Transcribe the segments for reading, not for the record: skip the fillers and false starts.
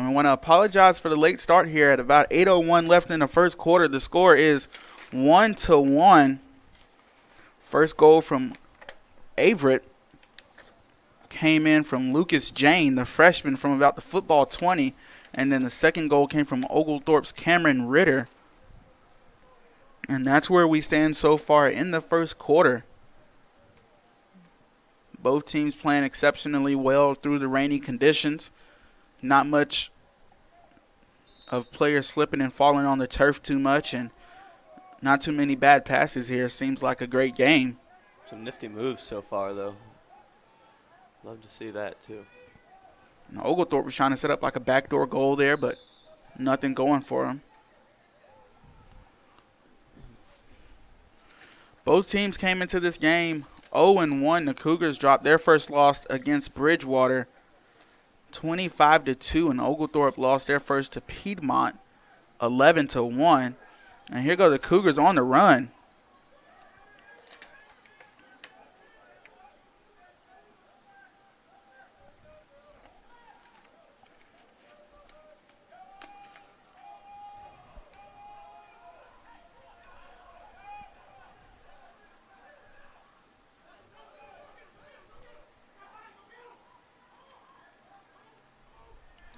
And we want to apologize for the late start here at about 8:01 left in the first quarter. The score is 1-1. First goal from Averett came in from Lucas Jane, the freshman from about the football 20. And then the second goal came from Oglethorpe's Cameron Ritter. And that's where we stand so far in the first quarter. Both teams playing exceptionally well through the rainy conditions. Not much of players slipping and falling on the turf too much, and not too many bad passes here. Seems like a great game. Some nifty moves so far, though. Love to see that, too. Now, Oglethorpe was trying to set up like a backdoor goal there, but nothing going for him. Both teams came into this game 0-1. The Cougars dropped their first loss against Bridgewater 25-2, and Oglethorpe lost their first to Piedmont 11-1. And here go the Cougars on the run.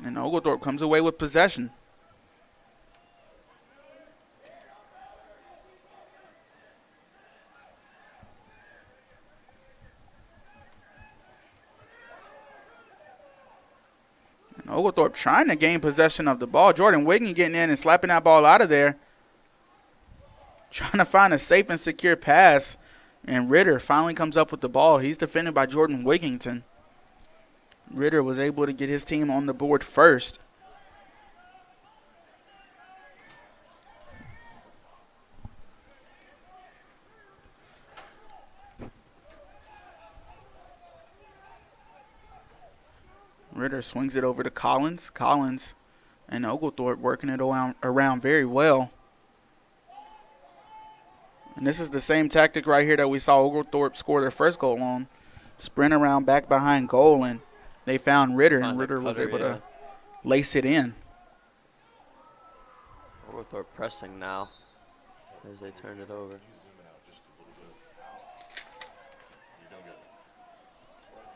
And Oglethorpe comes away with possession. And Oglethorpe trying to gain possession of the ball. Jordan Wiggin getting in and slapping that ball out of there. Trying to find a safe and secure pass. And Ritter finally comes up with the ball. He's defended by Jordan Wigington. Ritter was able to get his team on the board first. Ritter swings it over to Collins. Collins and Oglethorpe working it around very well. And this is the same tactic right here that we saw Oglethorpe score their first goal on. Sprint around back behind goal, and they found Ritter, and Ritter was able to lace it in. Oglethorpe pressing now as they turn it over.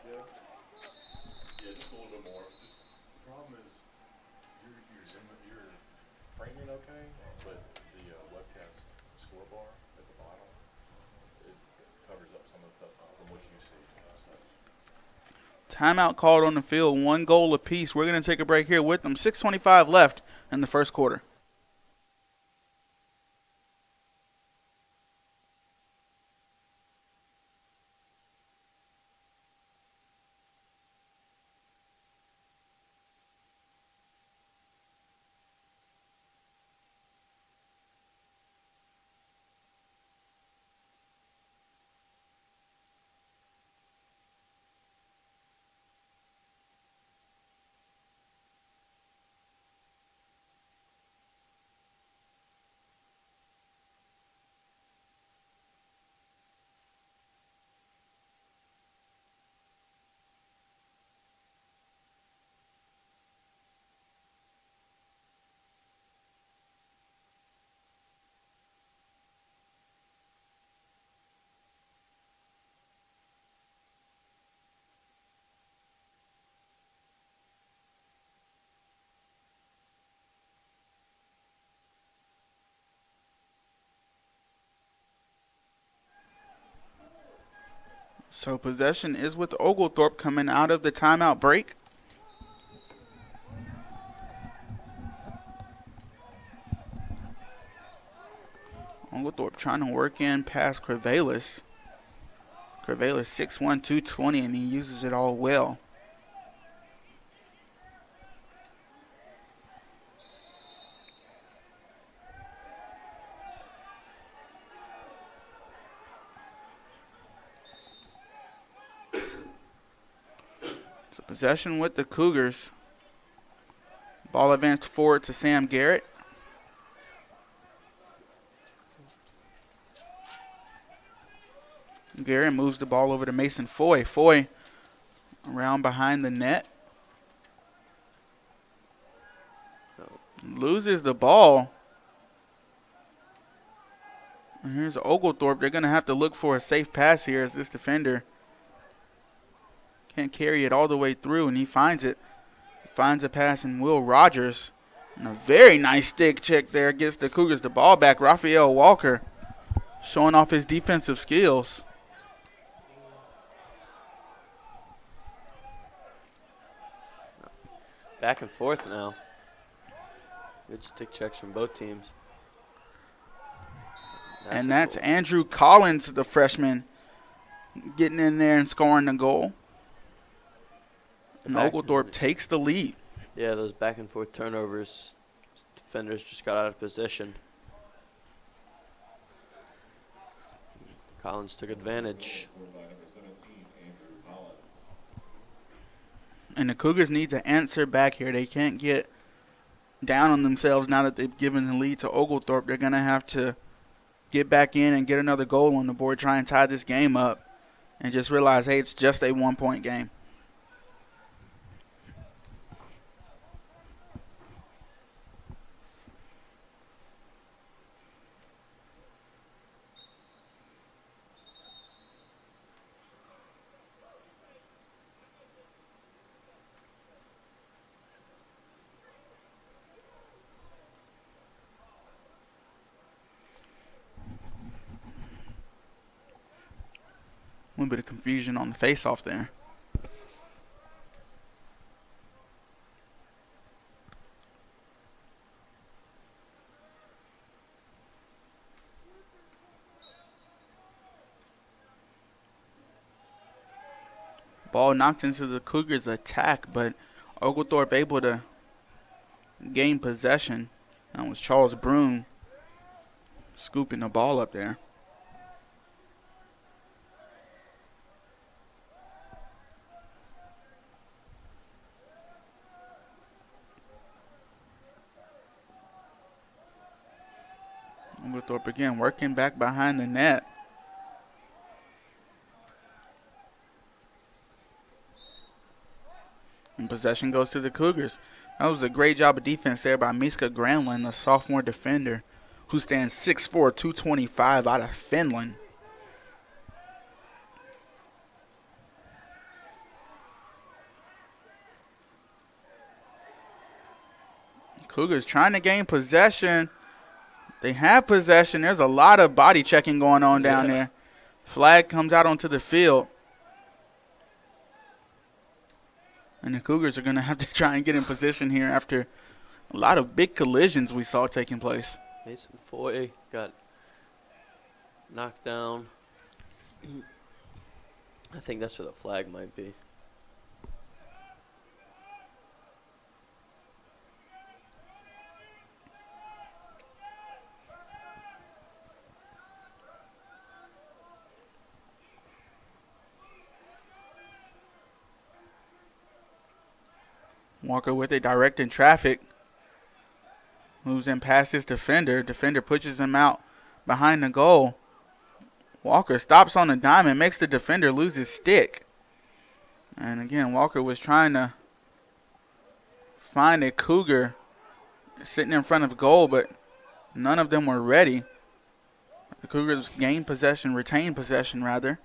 Yeah, just a little bit more. Just the problem is you're framing okay, but the webcast score bar at the bottom, it covers up some of the stuff from what you see. Timeout called on the field, 1 goal apiece. We're going to take a break here with them. 6:25 left in the first quarter. So possession is with Oglethorpe coming out of the timeout break. Oglethorpe trying to work in past Crevalis. Crevalis 6'1", 220, and he uses it all well. So possession with the Cougars. Ball advanced forward to Sam Garrett. Garrett moves the ball over to Mason Foy. Foy around behind the net. loses the ball. And here's Oglethorpe. They're going to have to look for a safe pass here as this defender can't carry it all the way through, and he finds it. Finds a pass in Will Rogers. And a very nice stick check there gets the Cougars the ball back. Raphael Walker showing off his defensive skills. Back and forth now. Good stick checks from both teams. And that's Andrew Collins, the freshman, getting in there and scoring the goal. And Oglethorpe takes the lead. Yeah, those back and forth turnovers, defenders just got out of position. Collins took advantage. And the Cougars need to answer back here. They can't get down on themselves now that they've given the lead to Oglethorpe. They're going to have to get back in and get another goal on the board, try and tie this game up, and just realize, hey, it's just a one-point game. A little bit of confusion on the face-off there. Ball knocked into the Cougars' attack, but Oglethorpe able to gain possession. That was Charles Broom scooping the ball up there. Oglethorpe again working back behind the net. And possession goes to the Cougars. That was a great job of defense there by Miska Granlund, the sophomore defender, who stands 6'4", 225 out of Finland. Cougars trying to gain possession. They have possession. There's a lot of body checking going on down there. Flag comes out onto the field. And the Cougars are going to have to try and get in position here after a lot of big collisions we saw taking place. Mason Foy got knocked down. I think that's where the flag might be. Walker with it, directing traffic. Moves in past his defender. Defender pushes him out behind the goal. Walker stops on the dime and makes the defender lose his stick. And again, Walker was trying to find a Cougar sitting in front of goal, but none of them were ready. The Cougars gained possession, retained possession rather.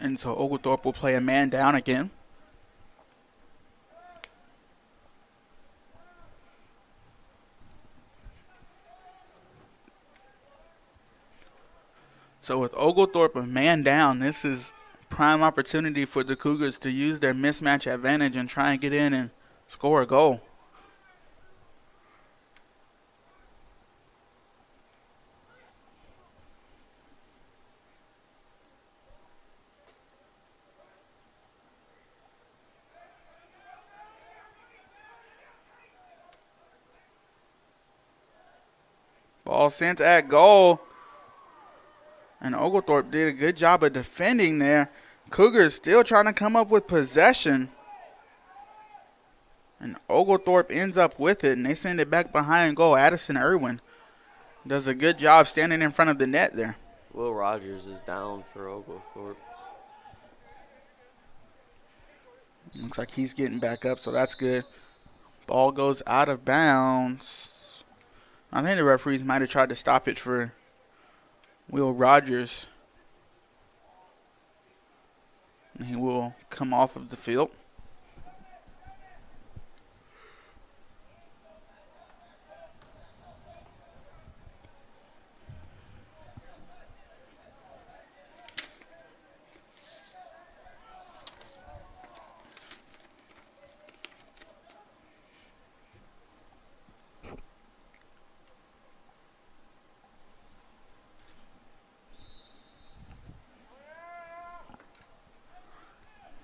And so Oglethorpe will play a man down again. So with Oglethorpe a man down, this is prime opportunity for the Cougars to use their mismatch advantage and try and get in and score a goal. Ball Ball sent at goal. And Oglethorpe did a good job of defending there. Cougars still trying to come up with possession. And Oglethorpe ends up with it, and they send it back behind goal. Addison Irwin does a good job standing in front of the net there. Will Rogers is down for Oglethorpe. Looks like he's getting back up, so that's good. Ball goes out of bounds. I think the referees might have tried to stop it for Will Rogers. And he will come off of the field.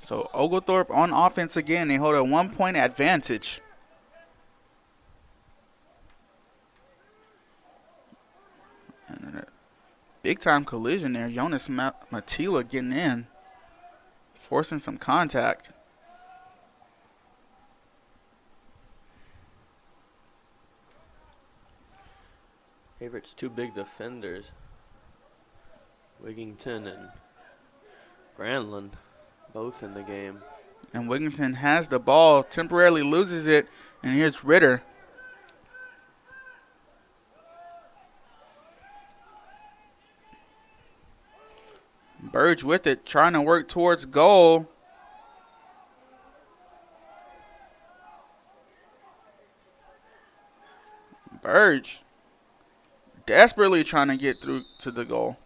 So Oglethorpe on offense again. They hold a 1-point advantage. And a big-time collision there. Jonas Matila getting in, forcing some contact. Averett's two big defenders, Wigington and Granlund, both in the game. And Wigington has the ball, temporarily loses it, and here's Ritter. Burge with it, trying to work towards goal. Burge desperately trying to get through to the goal.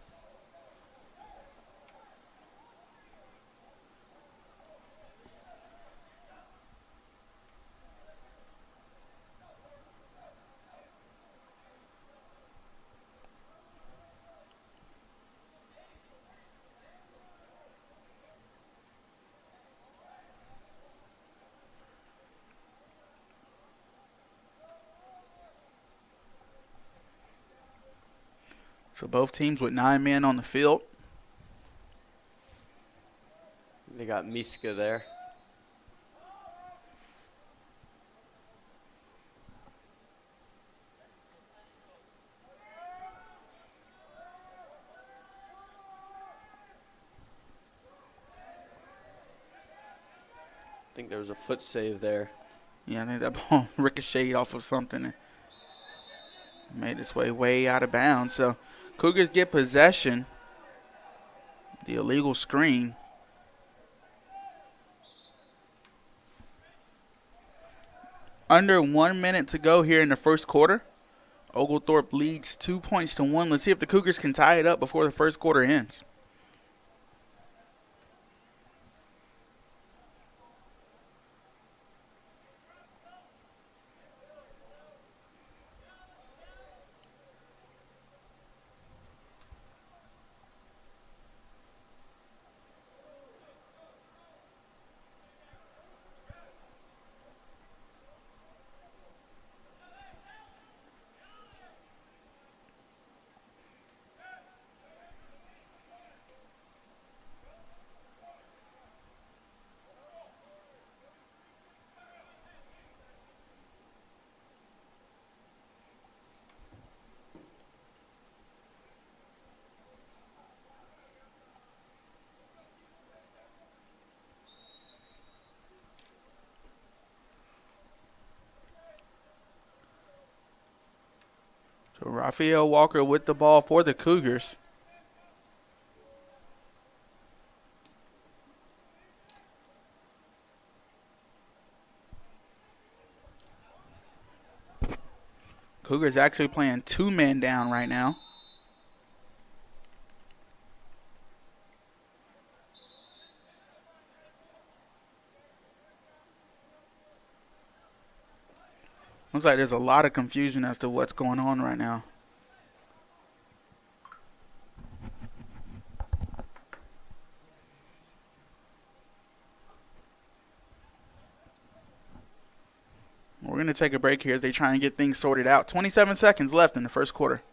So both teams with 9 men on the field. They got Miska there. I think there was a foot save there. Yeah, I think that ball ricocheted off of something and made its way out of bounds. So Cougars get possession. The illegal screen. Under 1 minute to go here in the first quarter. Oglethorpe leads 2-1. Let's see if the Cougars can tie it up before the first quarter ends. So Raphael Walker with the ball for the Cougars. Cougars actually playing 2 men down right now. Looks like there's a lot of confusion as to what's going on right now. We're going to take a break here as they try and get things sorted out. 27 seconds left in the first quarter.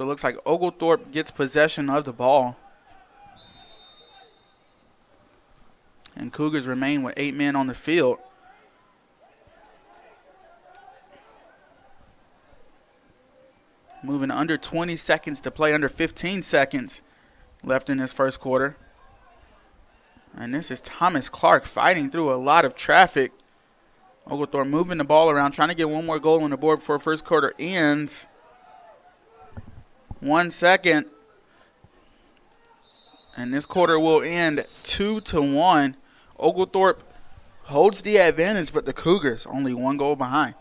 So it looks like Oglethorpe gets possession of the ball. And Cougars remain with 8 men on the field. Moving under 20 seconds to play, under 15 seconds left in this first quarter. And this is Thomas Clark fighting through a lot of traffic. Oglethorpe moving the ball around, trying to get one more goal on the board before first quarter ends. 1 second. And this quarter will end 2-1. Oglethorpe holds the advantage, but the Cougars only 1 goal behind.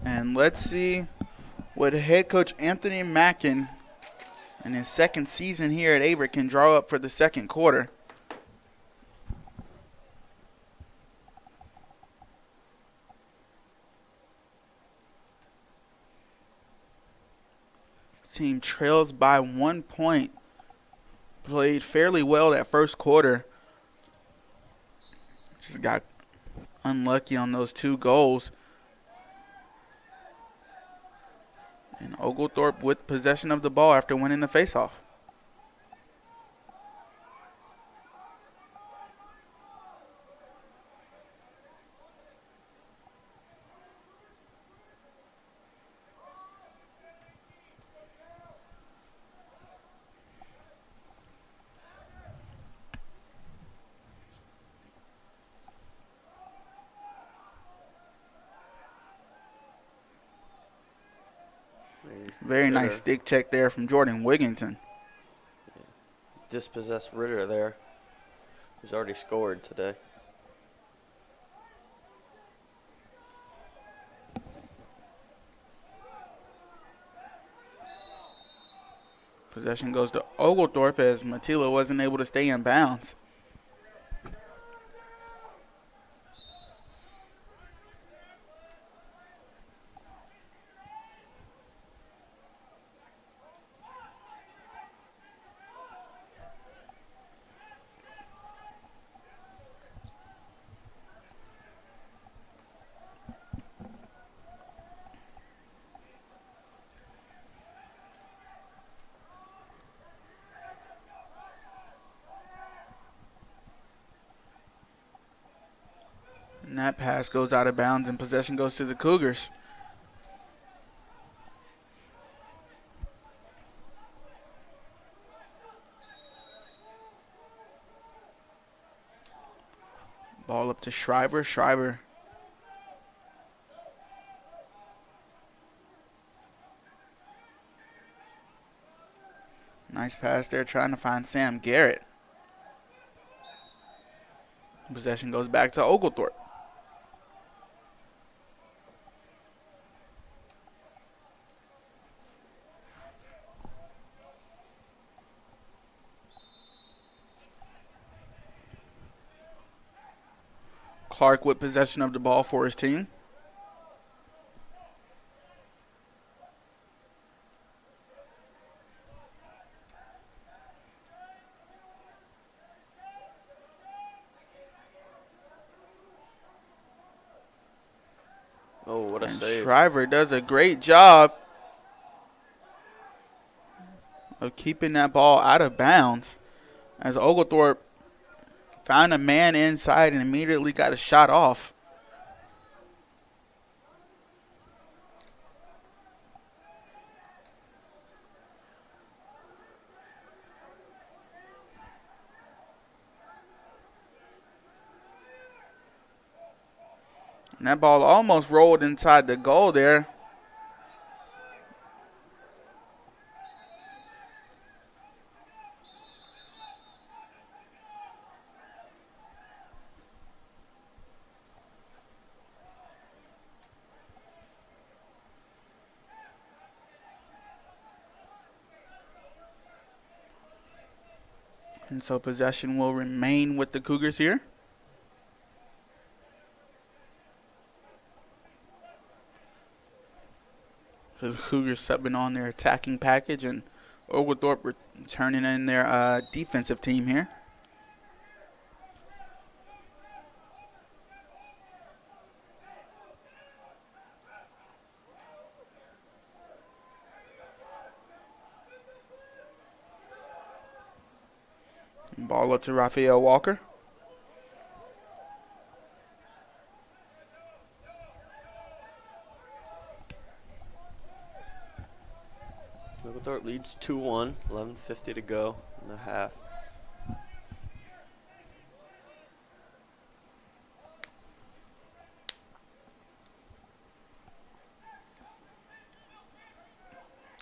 And let's see what head coach Anthony Mackin in his second season here at Averett can draw up for the second quarter. Team trails by 1 point. Played fairly well that first quarter. Just got unlucky on those 2 goals. And Oglethorpe with possession of the ball after winning the faceoff. Very nice stick check there from Jordan Wigginton. Dispossessed Ritter there, who's already scored today. Possession goes to Oglethorpe as Matila wasn't able to stay in bounds. that pass goes out of bounds and possession goes to the Cougars. Ball up to Shriver. Shriver. Nice pass there trying to find Sam Garrett. Possession goes back to Oglethorpe. Clark with possession of the ball for his team. Oh, what a And save. Shriver does a great job of keeping that ball out of bounds as Oglethorpe found a man inside and immediately got a shot off. And that ball almost rolled inside the goal there. And so possession will remain with the Cougars here. So the Cougars subbing on their attacking package and Oglethorpe returning in their defensive team here. Ball up to Raphael Walker. Oglethorpe leads 2-1, 11:50 to go in the half.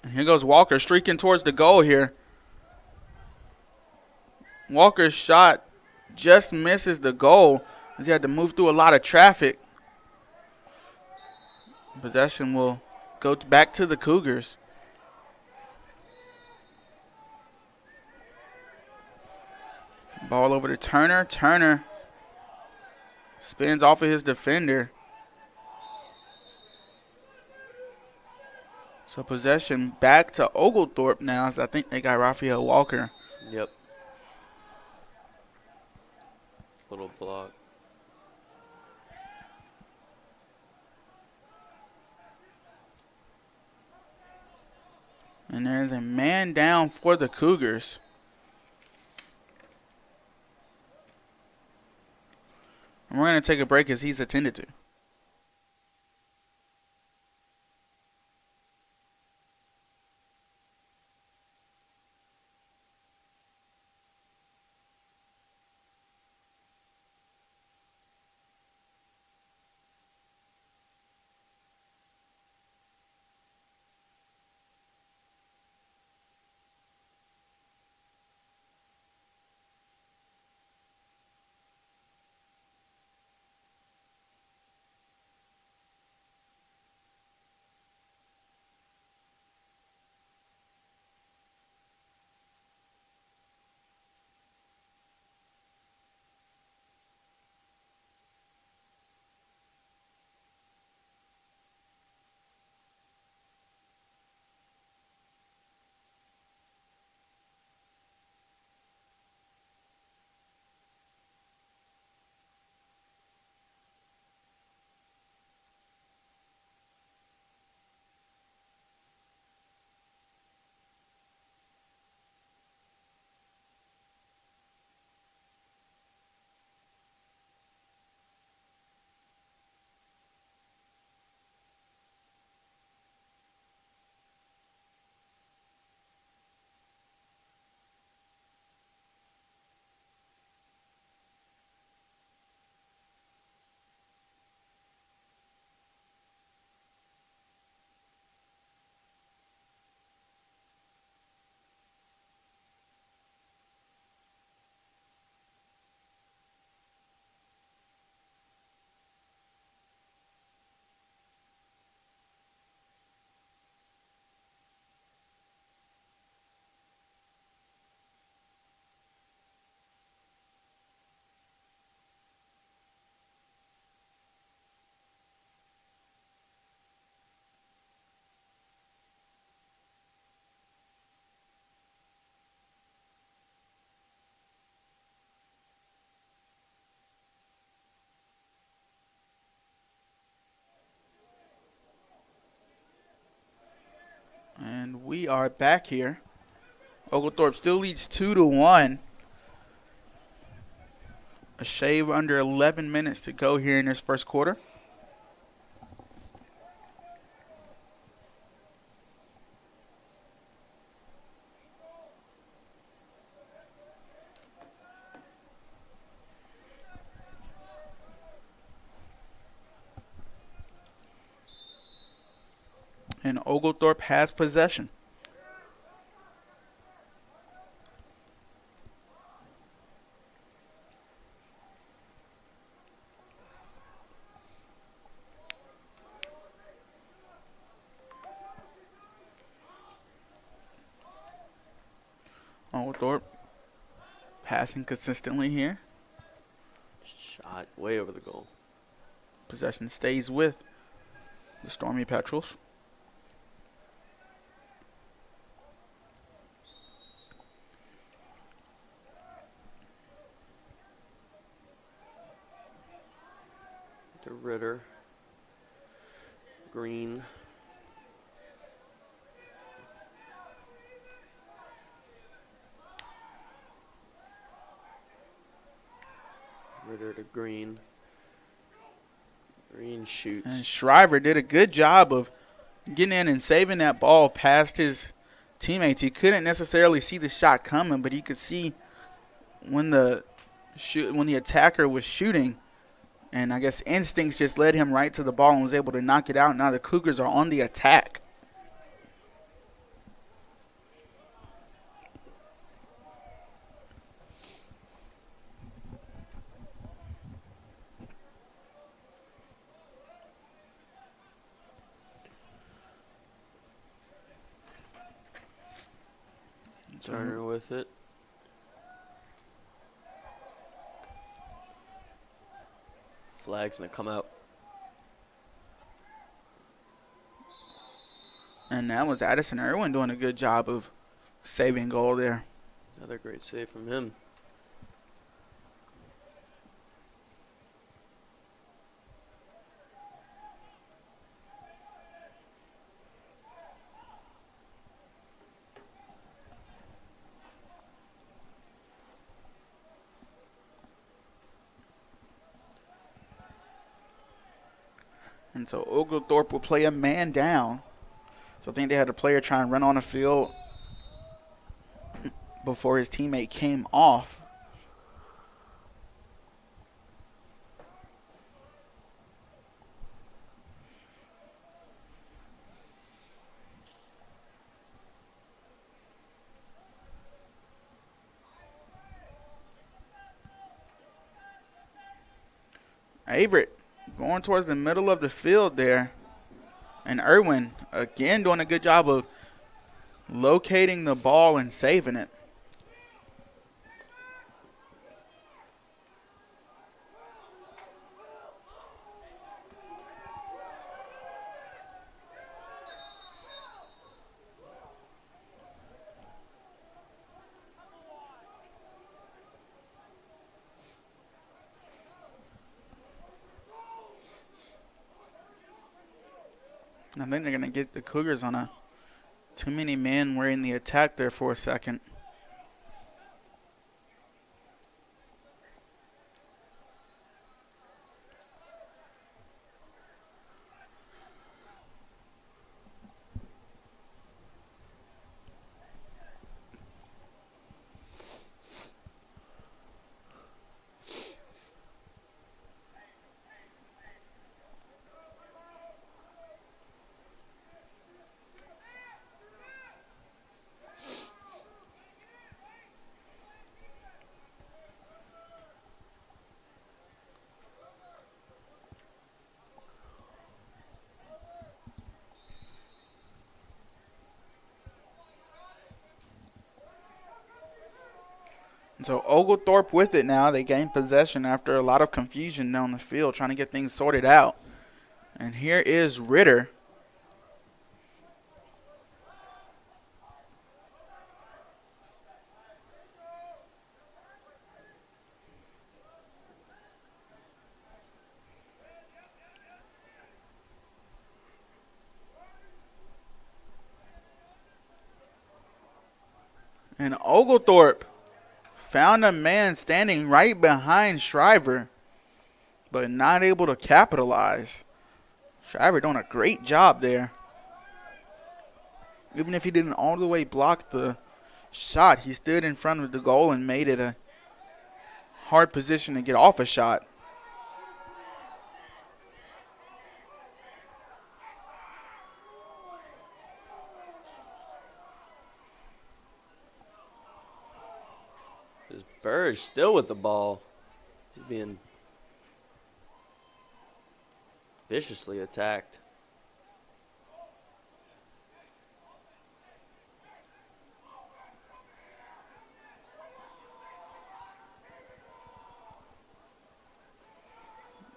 And here goes Walker streaking towards the goal here. Walker's shot just misses the goal as he had to move through a lot of traffic. Possession will go back to the Cougars. Ball over to Turner. Turner spins off of his defender. So possession back to Oglethorpe now, as I think they got Raphael Walker. Yep. Little block. And there's a man down for the Cougars. And we're going to take a break as he's attended to. And we are back here. Oglethorpe still leads 2-1. A shave under 11 minutes to go here in this first quarter. And Oglethorpe has possession. Oglethorpe passing consistently here. Shot way over the goal. Possession stays with the Stormy Petrels. To Ritter. Green. Ritter to Green. Green shoots. And Shriver did a good job of getting in and saving that ball past his teammates. He couldn't necessarily see the shot coming, but he could see when the attacker was shooting. And I guess instincts just led him right to the ball and was able to knock it out. Now the Cougars are on the attack. Turner with it. Flag's going to come out. And that was Addison Irwin doing a good job of saving goal there. Another great save from him. And so Oglethorpe will play a man down. So I think they had a player try and run on the field before his teammate came off. Averett going towards the middle of the field there. And Irwin, again, doing a good job of locating the ball and saving it. I think they're going to get the Cougars on a too many men were in the attack there for a second. So Oglethorpe with it now. They gain possession after a lot of confusion down the field, trying to get things sorted out. And here is Ritter. And Oglethorpe found a man standing right behind Shriver, but not able to capitalize. Shriver doing a great job there. Even if he didn't all the way block the shot, he stood in front of the goal and made it a hard position to get off a shot. Burge still with the ball. He's being viciously attacked.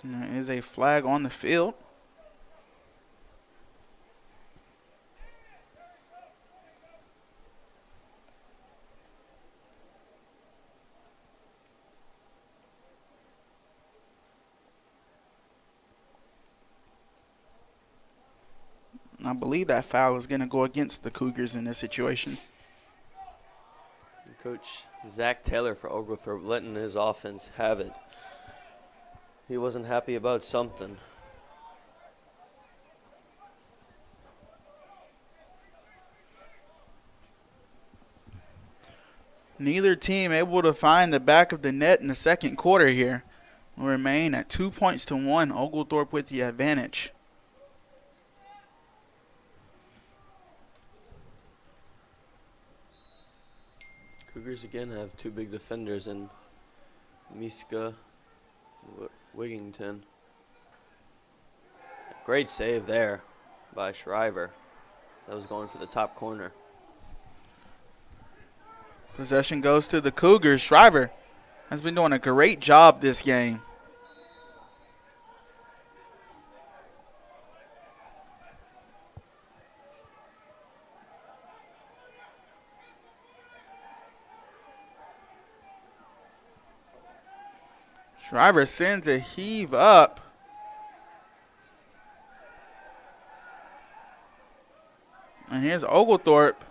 And there is a flag on the field. I believe that foul is going to go against the Cougars in this situation. Coach Zach Taylor for Oglethorpe letting his offense have it. He wasn't happy about something. Neither team able to find the back of the net in the second quarter here. Will remain at 2 points to 1. Oglethorpe with the advantage. Cougars again have two big defenders in Miska and Wigington. Great save there by Shriver. That was going for the top corner. Possession goes to the Cougars. Shriver has been doing a great job this game. Shriver sends a heave up. And here's Oglethorpe.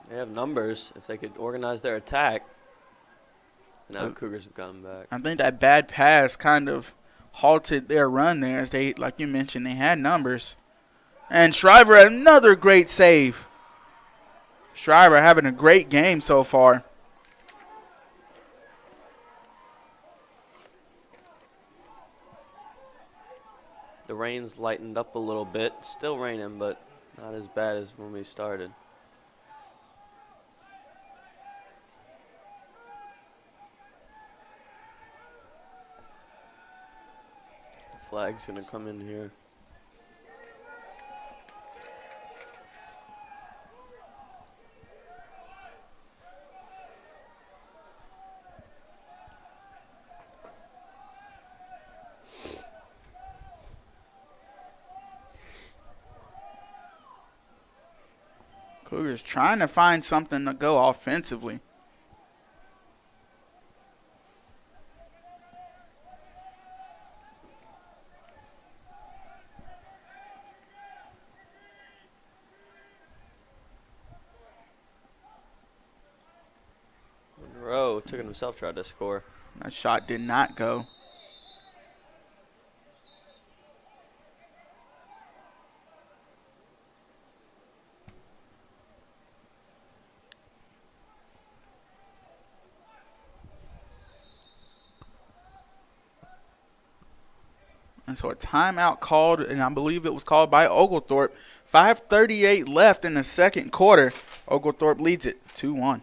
They have numbers if they could organize their attack. And now the Cougars have gotten back. I think that bad pass kind of halted their run there as they, like you mentioned, they had numbers. And Shriver, another great save. Shriver having a great game so far. The rain's lightened up a little bit. Still raining, but not as bad as when we started. The flag's going to come in here. Cougars trying to find something to go offensively. Monroe took it himself, tried to score. That shot did not go. And so a timeout called, and I believe it was called by Oglethorpe. 5:38 left in the second quarter. Oglethorpe leads it 2-1.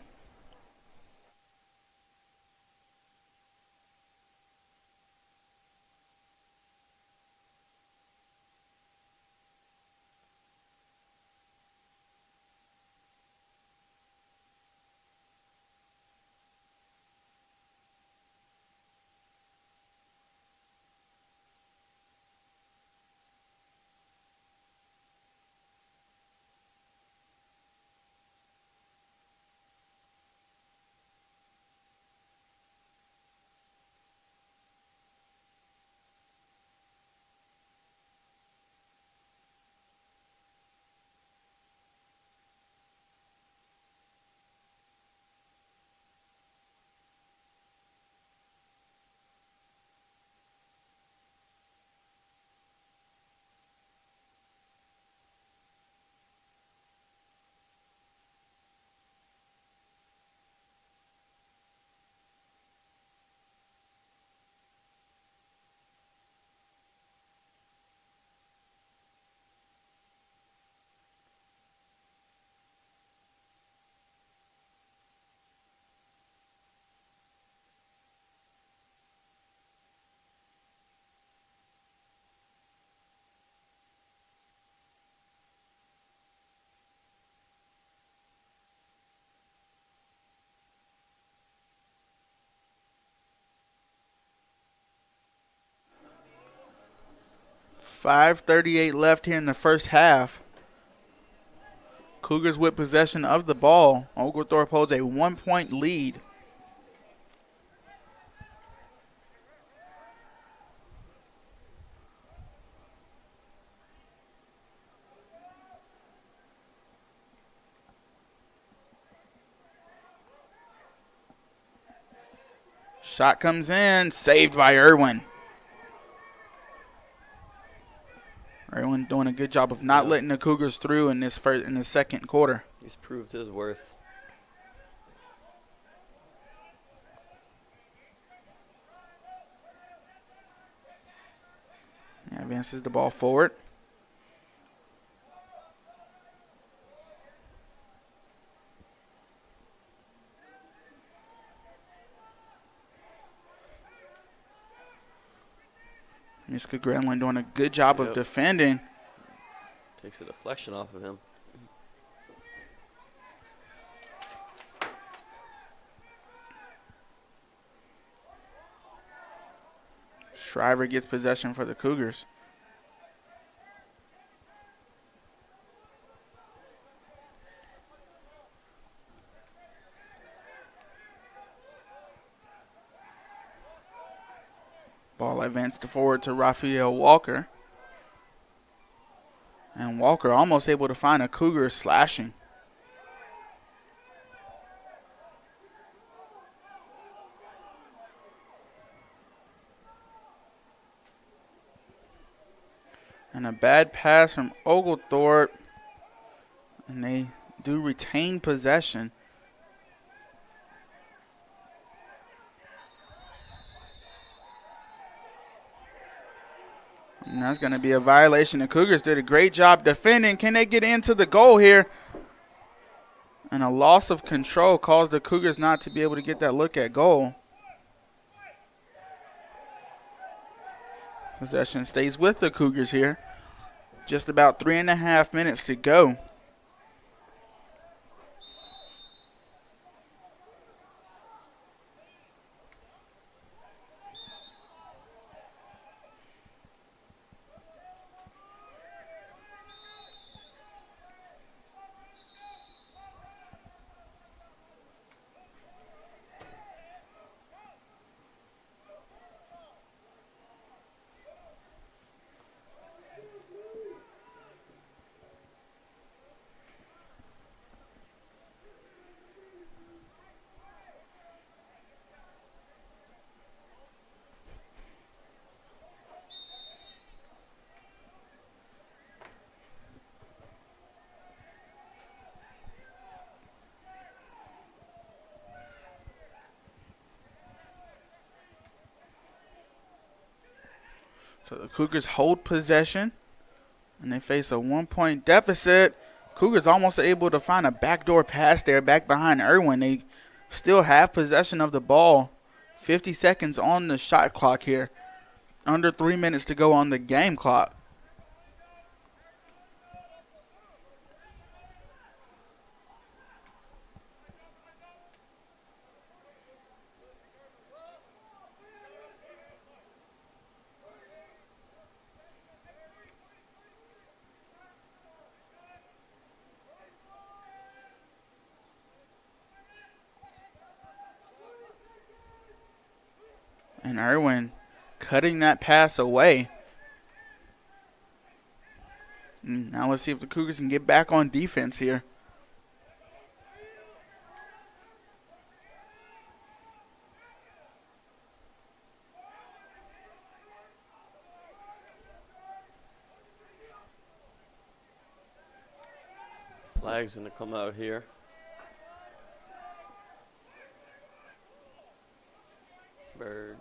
5:38 left here in the first half. Cougars with possession of the ball. Oglethorpe holds a 1-point lead. Shot comes in, saved by Irwin. Irwin doing a good job of not letting the Cougars through in the second quarter. He's proved his worth. Advances the ball forward. Miska Grenlin doing a good job of defending. Takes a deflection off of him. Shriver gets possession for the Cougars. Ball advanced forward to Raphael Walker. And Walker almost able to find a Cougar slashing. And a bad pass from Oglethorpe. And they do retain possession. And that's going to be a violation. The Cougars did a great job defending. Can they get into the goal here? And a loss of control caused the Cougars not to be able to get that look at goal. Possession stays with the Cougars here. Just about 3.5 minutes to go. So the Cougars hold possession, and they face a 1-point deficit. Cougars almost able to find a backdoor pass there back behind Irwin. They still have possession of the ball. 50 seconds on the shot clock here. Under 3 minutes to go on the game clock. And Irwin cutting that pass away. Now let's see if the Cougars can get back on defense here. Flag's going to come out here. Burge.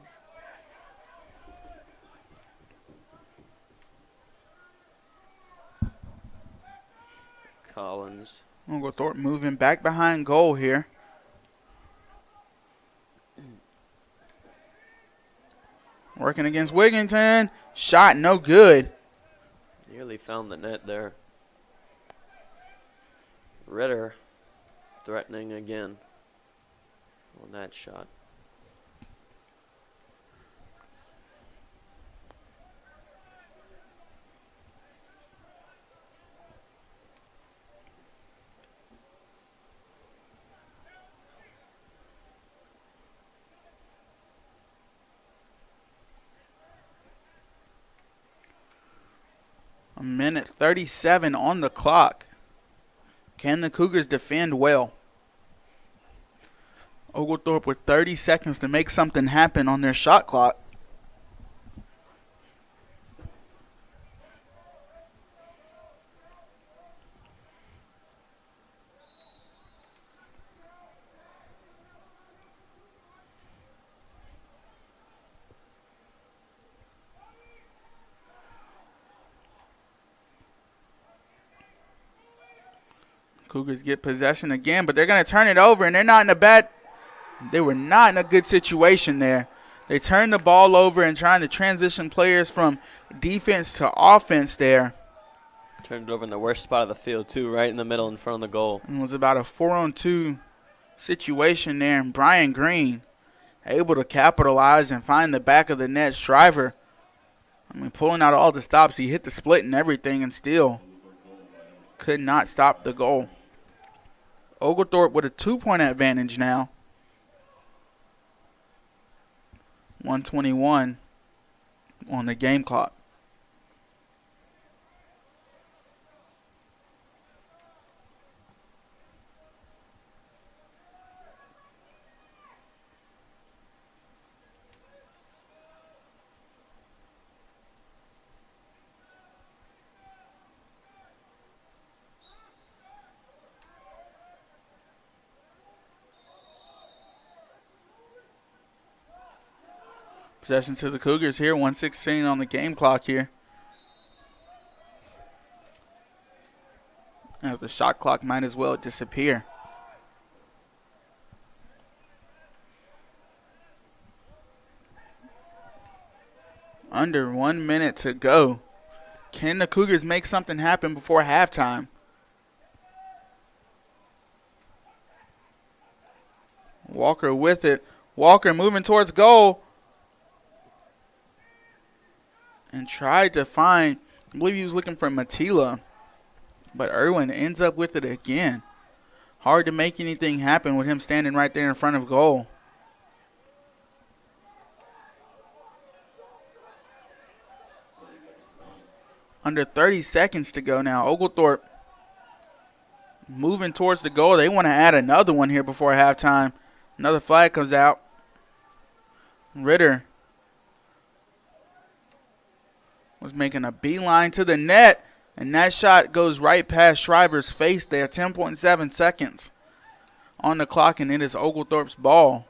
Collins. Oglethorpe moving back behind goal here. Working against Wigginton. Shot no good. Nearly found the net there. Ritter threatening again on that shot. A minute 37 on the clock. Can the Cougars defend well? Oglethorpe with 30 seconds to make something happen on their shot clock. Cougars get possession again, but they're going to turn it over, and they were not in a good situation there. They turned the ball over and trying to transition players from defense to offense there. Turned it over in the worst spot of the field, too, right in the middle in front of the goal. And it was about a 4-on-2 situation there, and Brian Green able to capitalize and find the back of the net. Shriver, pulling out all the stops. He hit the split and everything and still could not stop the goal. Oglethorpe with a 2-point advantage now. 1:21 on the game clock. Possession to the Cougars here, 1:16 on the game clock here. As the shot clock might as well disappear. Under 1 minute to go. Can the Cougars make something happen before halftime? Walker with it. Walker moving towards goal. And tried to find, I believe he was looking for Matila. But Irwin ends up with it again. Hard to make anything happen with him standing right there in front of goal. Under 30 seconds to go now. Oglethorpe moving towards the goal. They want to add another one here before halftime. Another flag comes out. Ritter was making a beeline to the net, and that shot goes right past Shriver's face there. 10.7 seconds on the clock, and it is Oglethorpe's ball.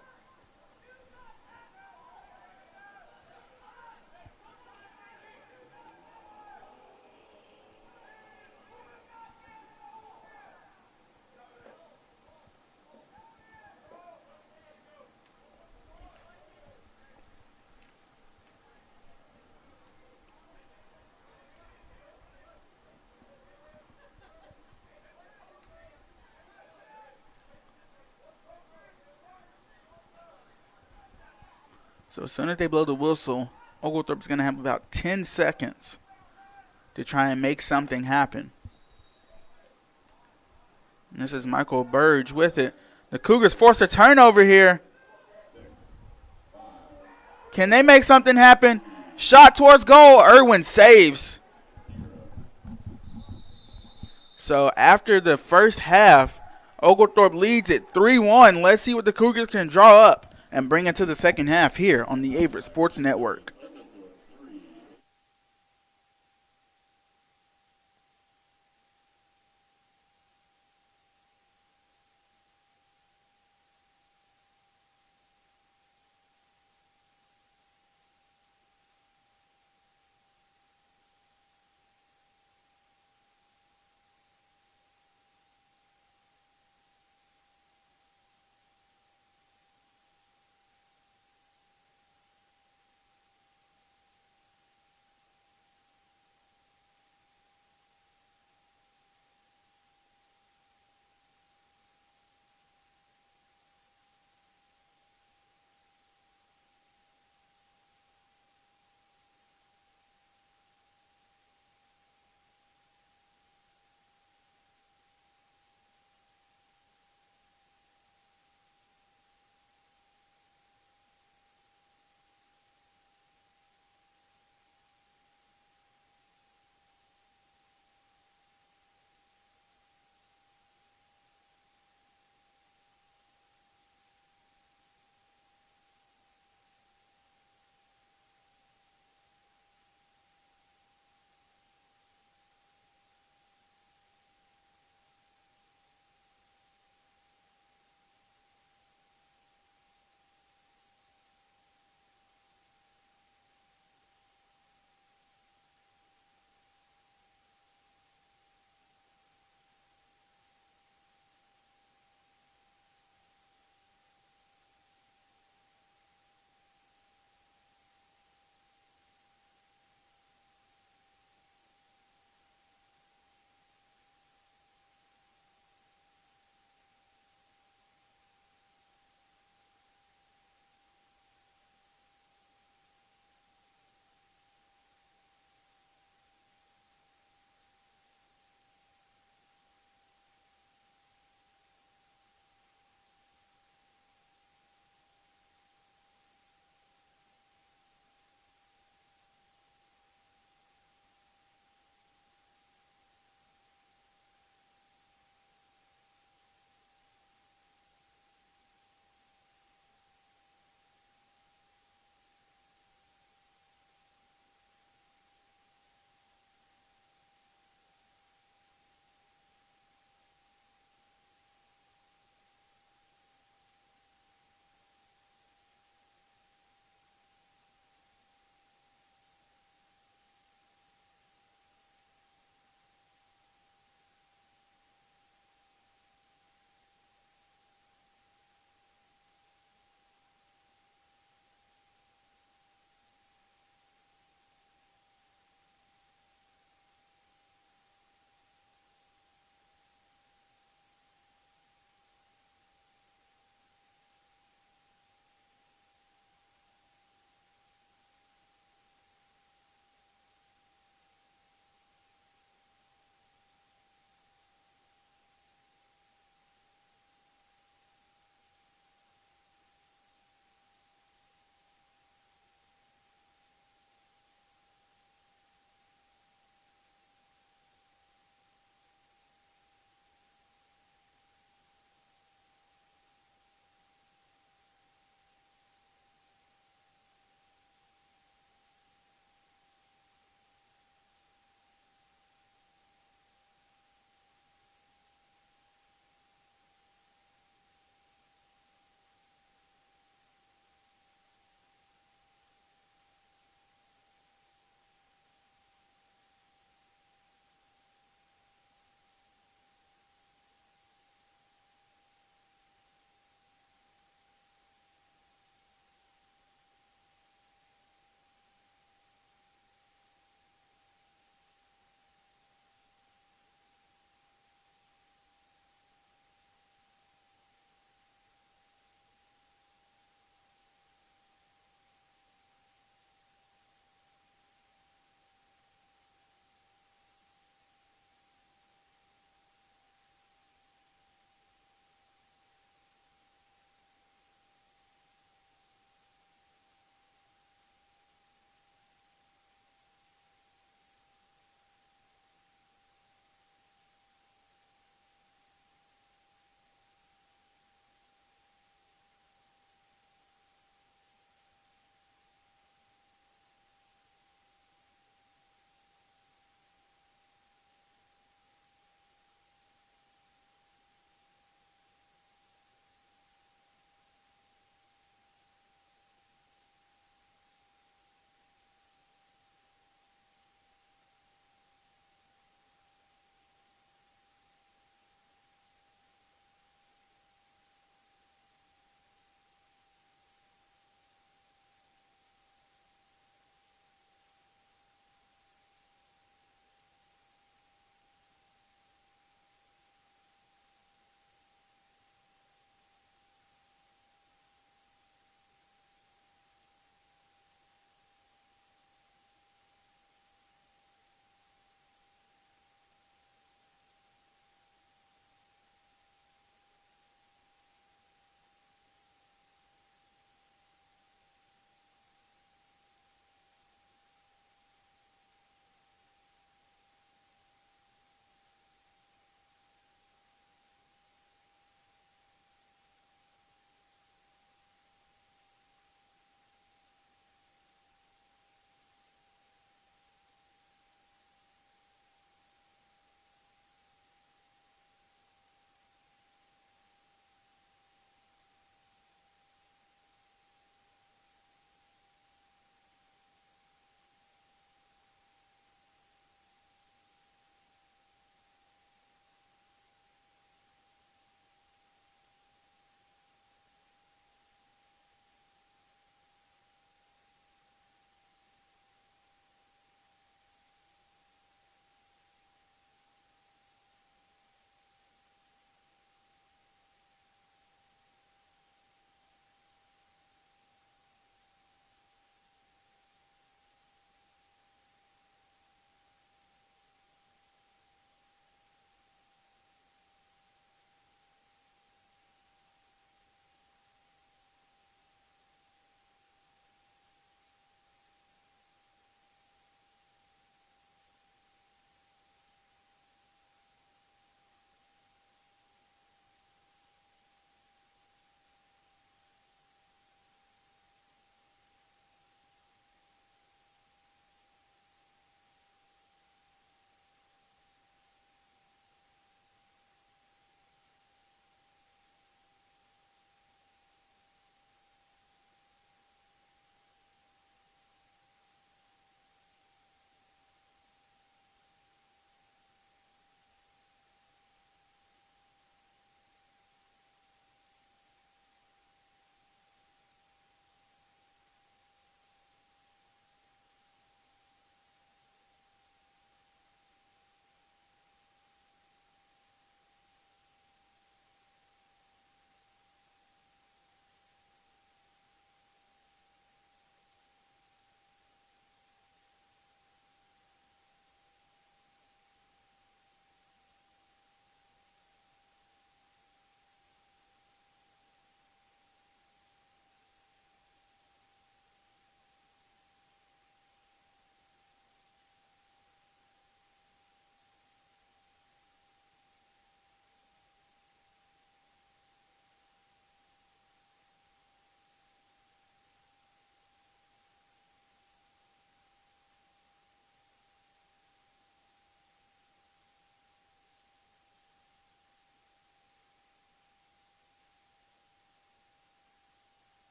So as soon as they blow the whistle, Oglethorpe's going to have about 10 seconds to try and make something happen. And this is Michael Burge with it. The Cougars force a turnover here. Can they make something happen? Shot towards goal. Irwin saves. So after the first half, Oglethorpe leads it 3-1. Let's see what the Cougars can draw up and bring it to the second half here on the Averett Sports Network.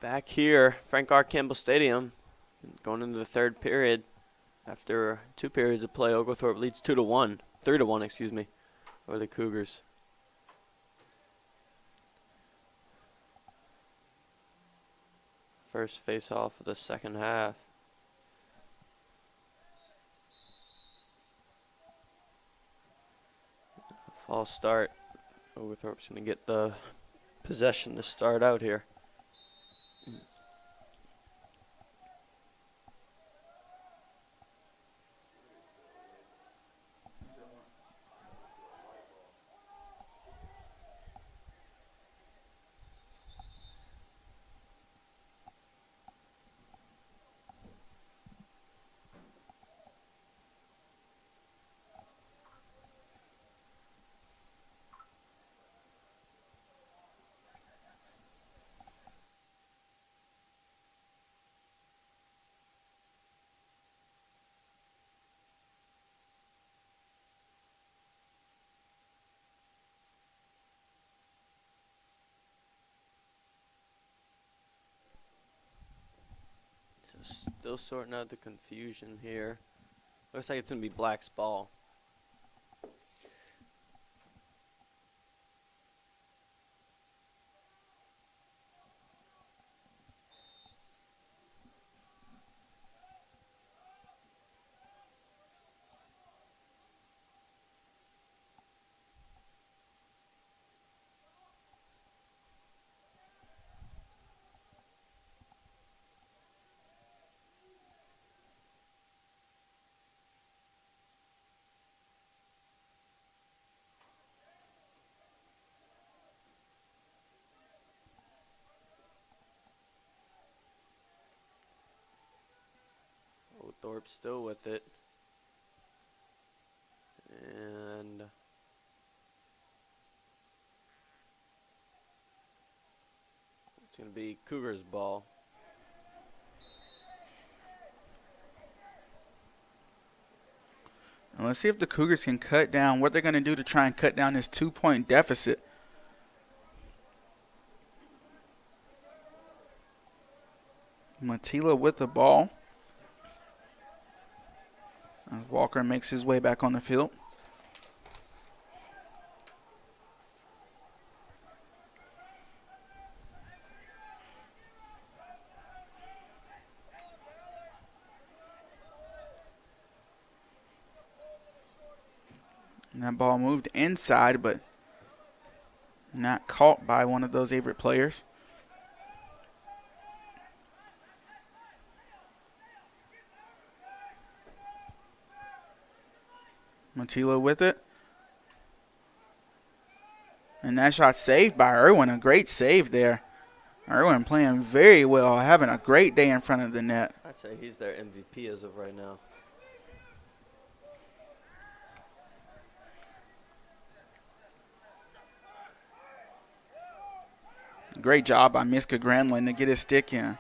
Back here, Frank R. Campbell Stadium, going into the third period. After 2 periods of play, Oglethorpe leads 2-1, 3-1, excuse me, over the Cougars. First face-off of the second half. False start. Oglethorpe's going to get the possession to start out here. Still sorting out the confusion here. Looks like it's going to be Black's ball. Oglethorpe still with it. And it's going to be Cougars' ball. And let's see if the Cougars can cut down what they're going to do to try and cut down this 2-point deficit. Matila with the ball. As Walker makes his way back on the field. And that ball moved inside, but not caught by one of those Averett players. Matila with it. And that shot saved by Irwin. A great save there. Irwin playing very well, having a great day in front of the net. I'd say he's their MVP as of right now. Great job by Miska Granlund to get his stick in.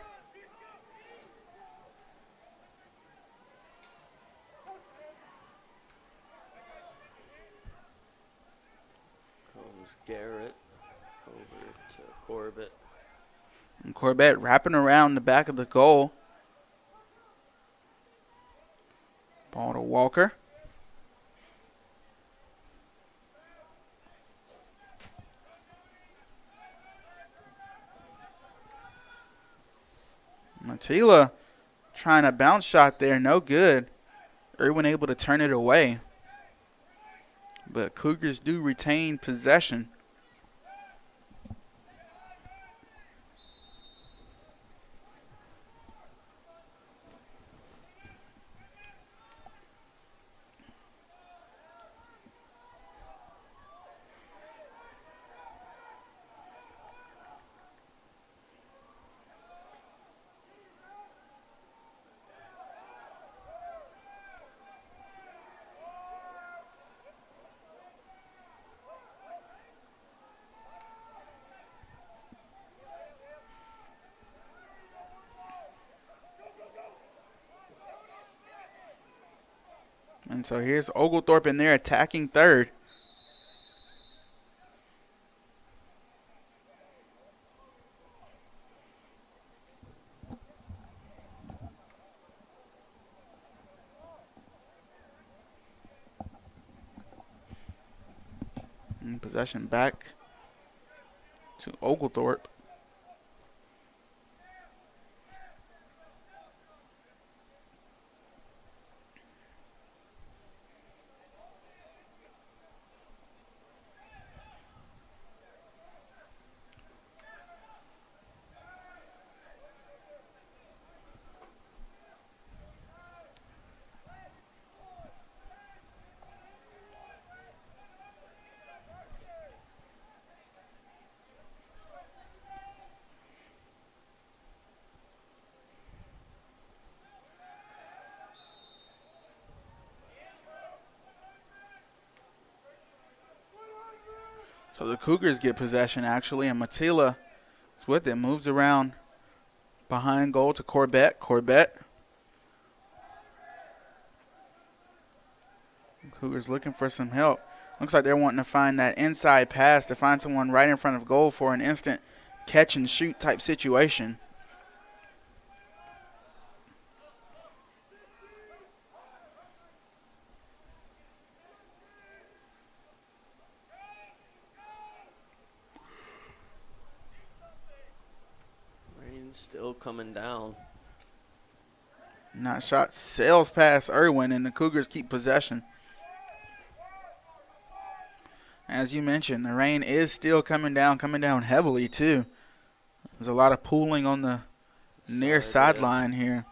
Comes Garrett over to Corbett. And Corbett wrapping around the back of the goal. Ball to Walker. Matila trying a bounce shot there, no good. Irwin able to turn it away. But Cougars do retain possession. And so here's Oglethorpe in there attacking third. possession back to Oglethorpe. So the Cougars get possession, actually, and Matila is with it. Moves around behind goal to Corbett. Corbett. Cougars looking for some help. Looks like they're wanting to find that inside pass to find someone right in front of goal for an instant catch and shoot type situation. Still coming down. Not shot. Sails past Irwin, and the Cougars keep possession. As you mentioned, the rain is still coming down heavily, too. There's a lot of pooling on the near sideline here.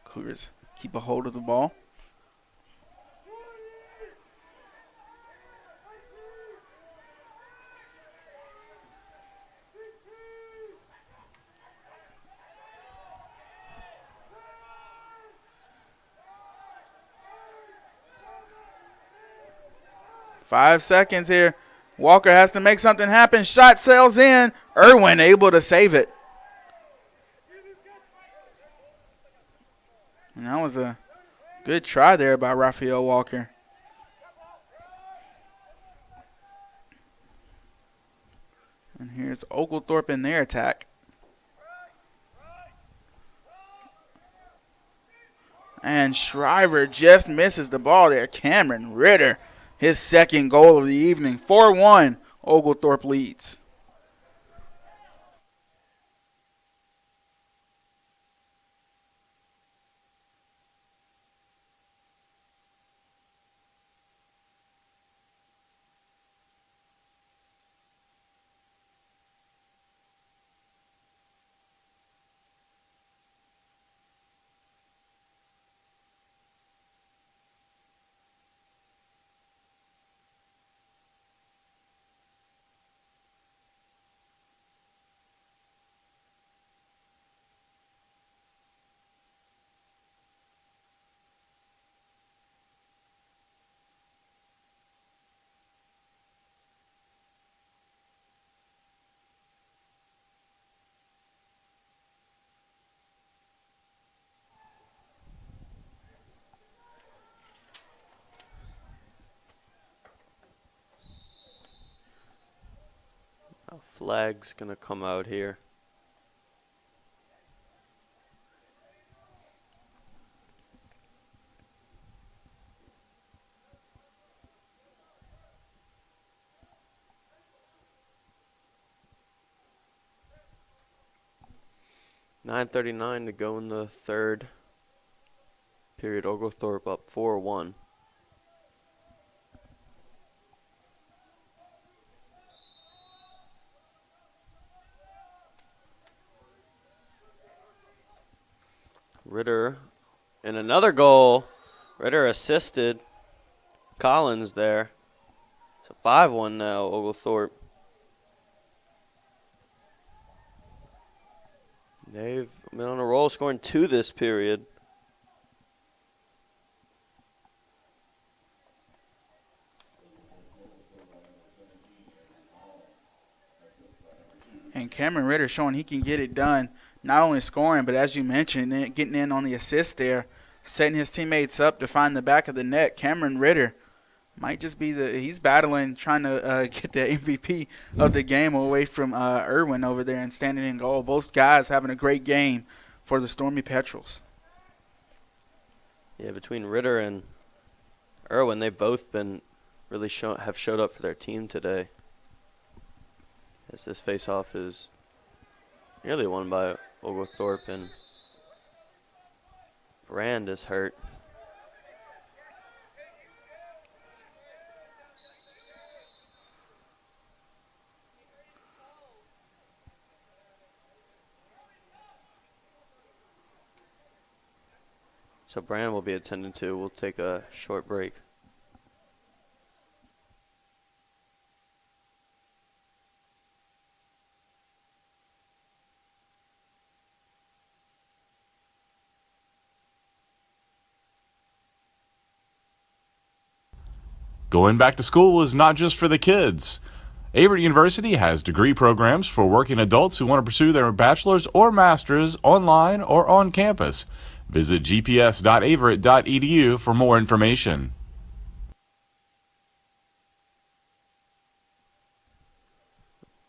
Cougars keep a hold of the ball. Five seconds here. Walker has to make something happen. Shot sails in. Irwin able to save it. And that was a good try there by Raphael Walker. And here's Oglethorpe in their attack. And Shriver just misses the ball there. Cameron Ritter, his second goal of the evening. 4-1, Oglethorpe leads. A flag's going to come out here. .9:39 to go in the third period. Oglethorpe up 4-1. Ritter, and another goal. Ritter assisted Collins there. So 5-1 now, Oglethorpe. They've been on a roll, scoring 2 this period. And Cameron Ritter showing he can get it done, not only scoring, but as you mentioned, getting in on the assist there, setting his teammates up to find the back of the net. Cameron Ritter might just be he's battling, trying to get the MVP of the game away from Irwin over there and standing in goal. Both guys having a great game for the Stormy Petrels. Yeah, between Ritter and Irwin, they've both been really have showed up for their team today. As this face-off is nearly won by Oglethorpe, and Brand is hurt. So Brand will be attended to. We'll take a short break. Going back to school is not just for the kids. Averett University has degree programs for working adults who want to pursue their bachelor's or master's online or on campus. Visit gps.averett.edu for more information.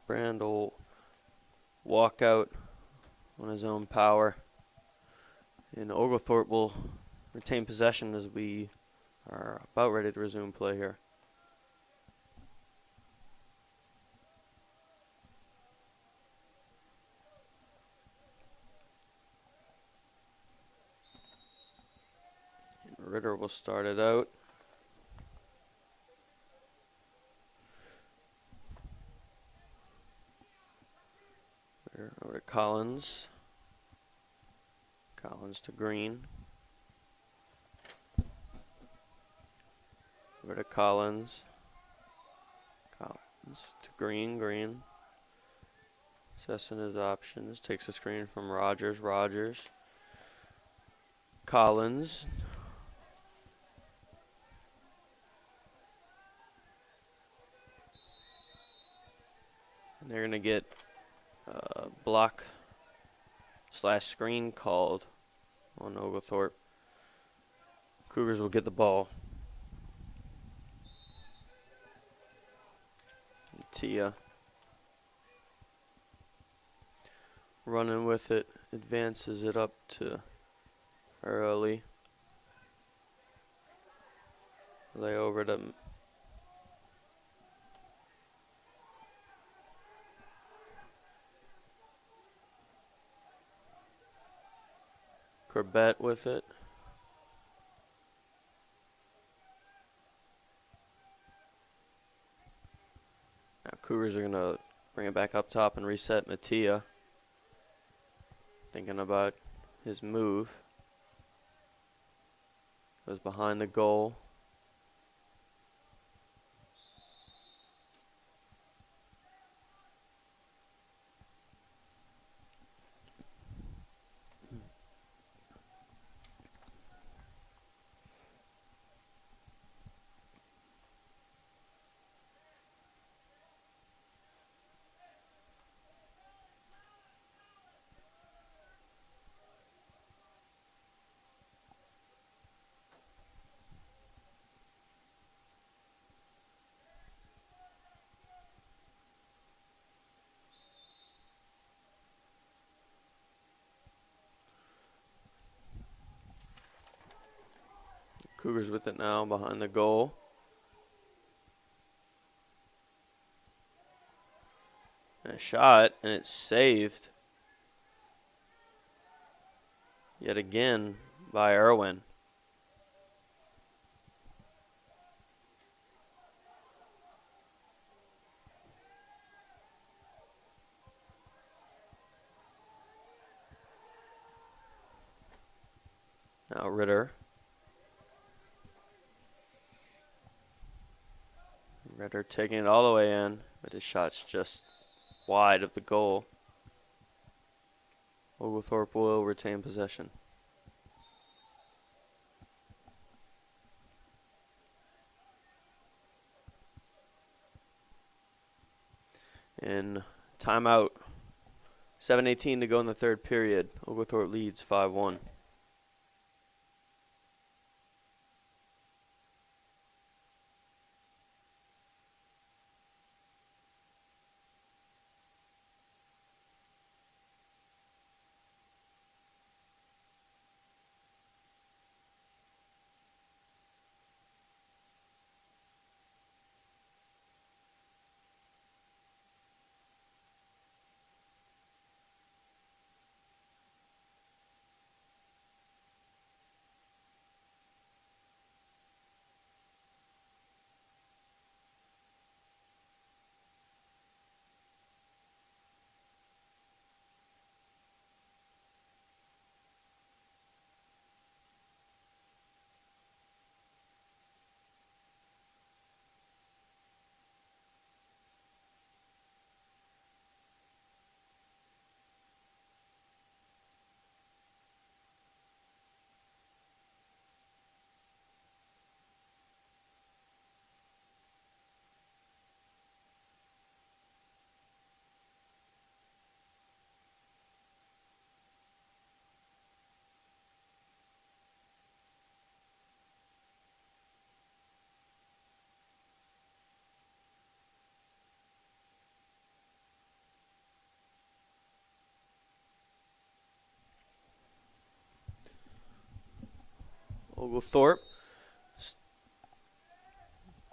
Brand will walk out on his own power, and Oglethorpe will retain possession as we are about ready to resume play here. And Ritter will start it out. Over to Collins. Collins to Green. Over to Collins. Collins to Green. Green. Assessing his options. Takes a screen from Rogers. Rogers. Collins. And they're going to get block / screen called on Oglethorpe. Cougars will get the ball. Tia running with it, advances it up to Early. Lay over to Corbett with it. Now Cougars are going to bring it back up top and reset Mattia. Thinking about his move. Goes behind the goal. Cougars with it now behind the goal. And a shot, and it's saved. Yet again by Irwin. Now Ritter. Ritter taking it all the way in, but his shot's just wide of the goal. Oglethorpe will retain possession. And timeout. 7:18 to go in the third period. Oglethorpe leads 5-1. Oglethorpe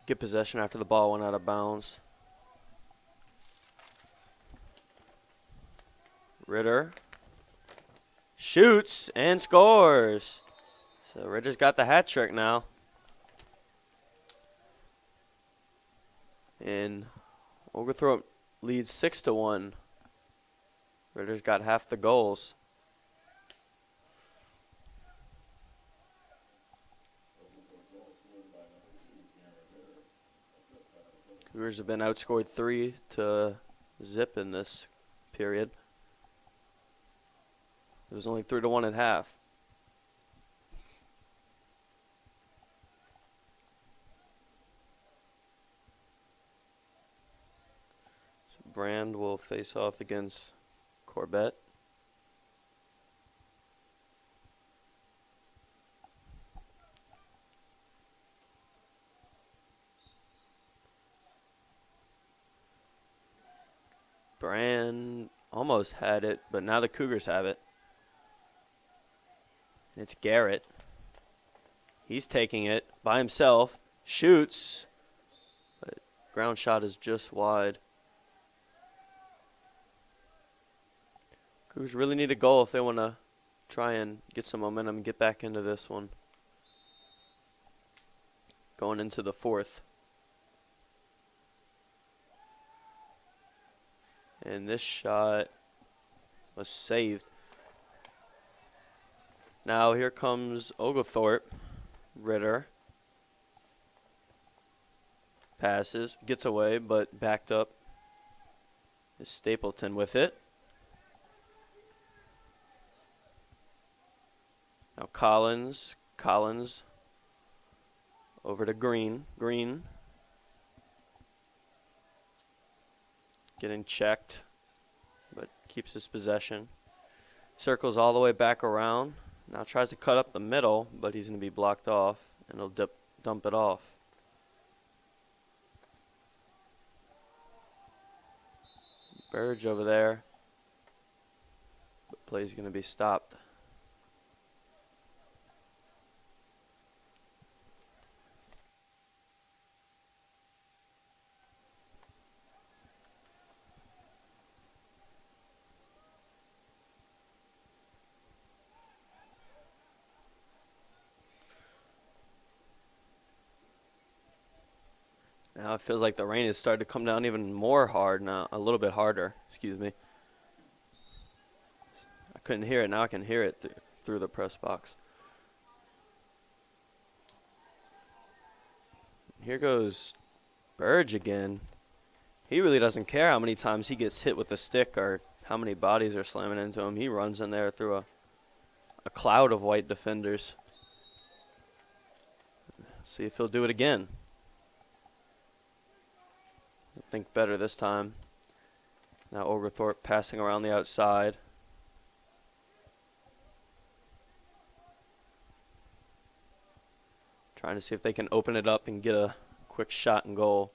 get possession after the ball went out of bounds. Ritter shoots and scores. So Ritter's got the hat trick now. And Oglethorpe leads 6-1. Ritter's got half the goals. Cougars have been outscored 3-0 in this period. It was only 3-1 at half. So Brand will face off against Corbett. Brand almost had it, but now the Cougars have it. And it's Garrett. He's taking it by himself, shoots, but ground shot is just wide. Cougars really need a goal if they want to try and get some momentum and get back into this one. Going into the fourth. And this shot was saved. Now here comes Oglethorpe. Ritter passes, gets away, but backed up is Stapleton with it. Now Collins over to Green. Green getting checked, but keeps his possession. Circles all the way back around. Now tries to cut up the middle, but he's going to be blocked off, and he'll dump it off. Burge over there, but play's going to be stopped. Now it feels like the rain has started to come down even more hard now, a little bit harder, excuse me. I couldn't hear it, now I can hear it through the press box. Here goes Burge again. He really doesn't care how many times he gets hit with the stick or how many bodies are slamming into him. He runs in there through a cloud of white defenders. See if he'll do it again. I think better this time. Now Oglethorpe passing around the outside. Trying to see if they can open it up and get a quick shot and goal.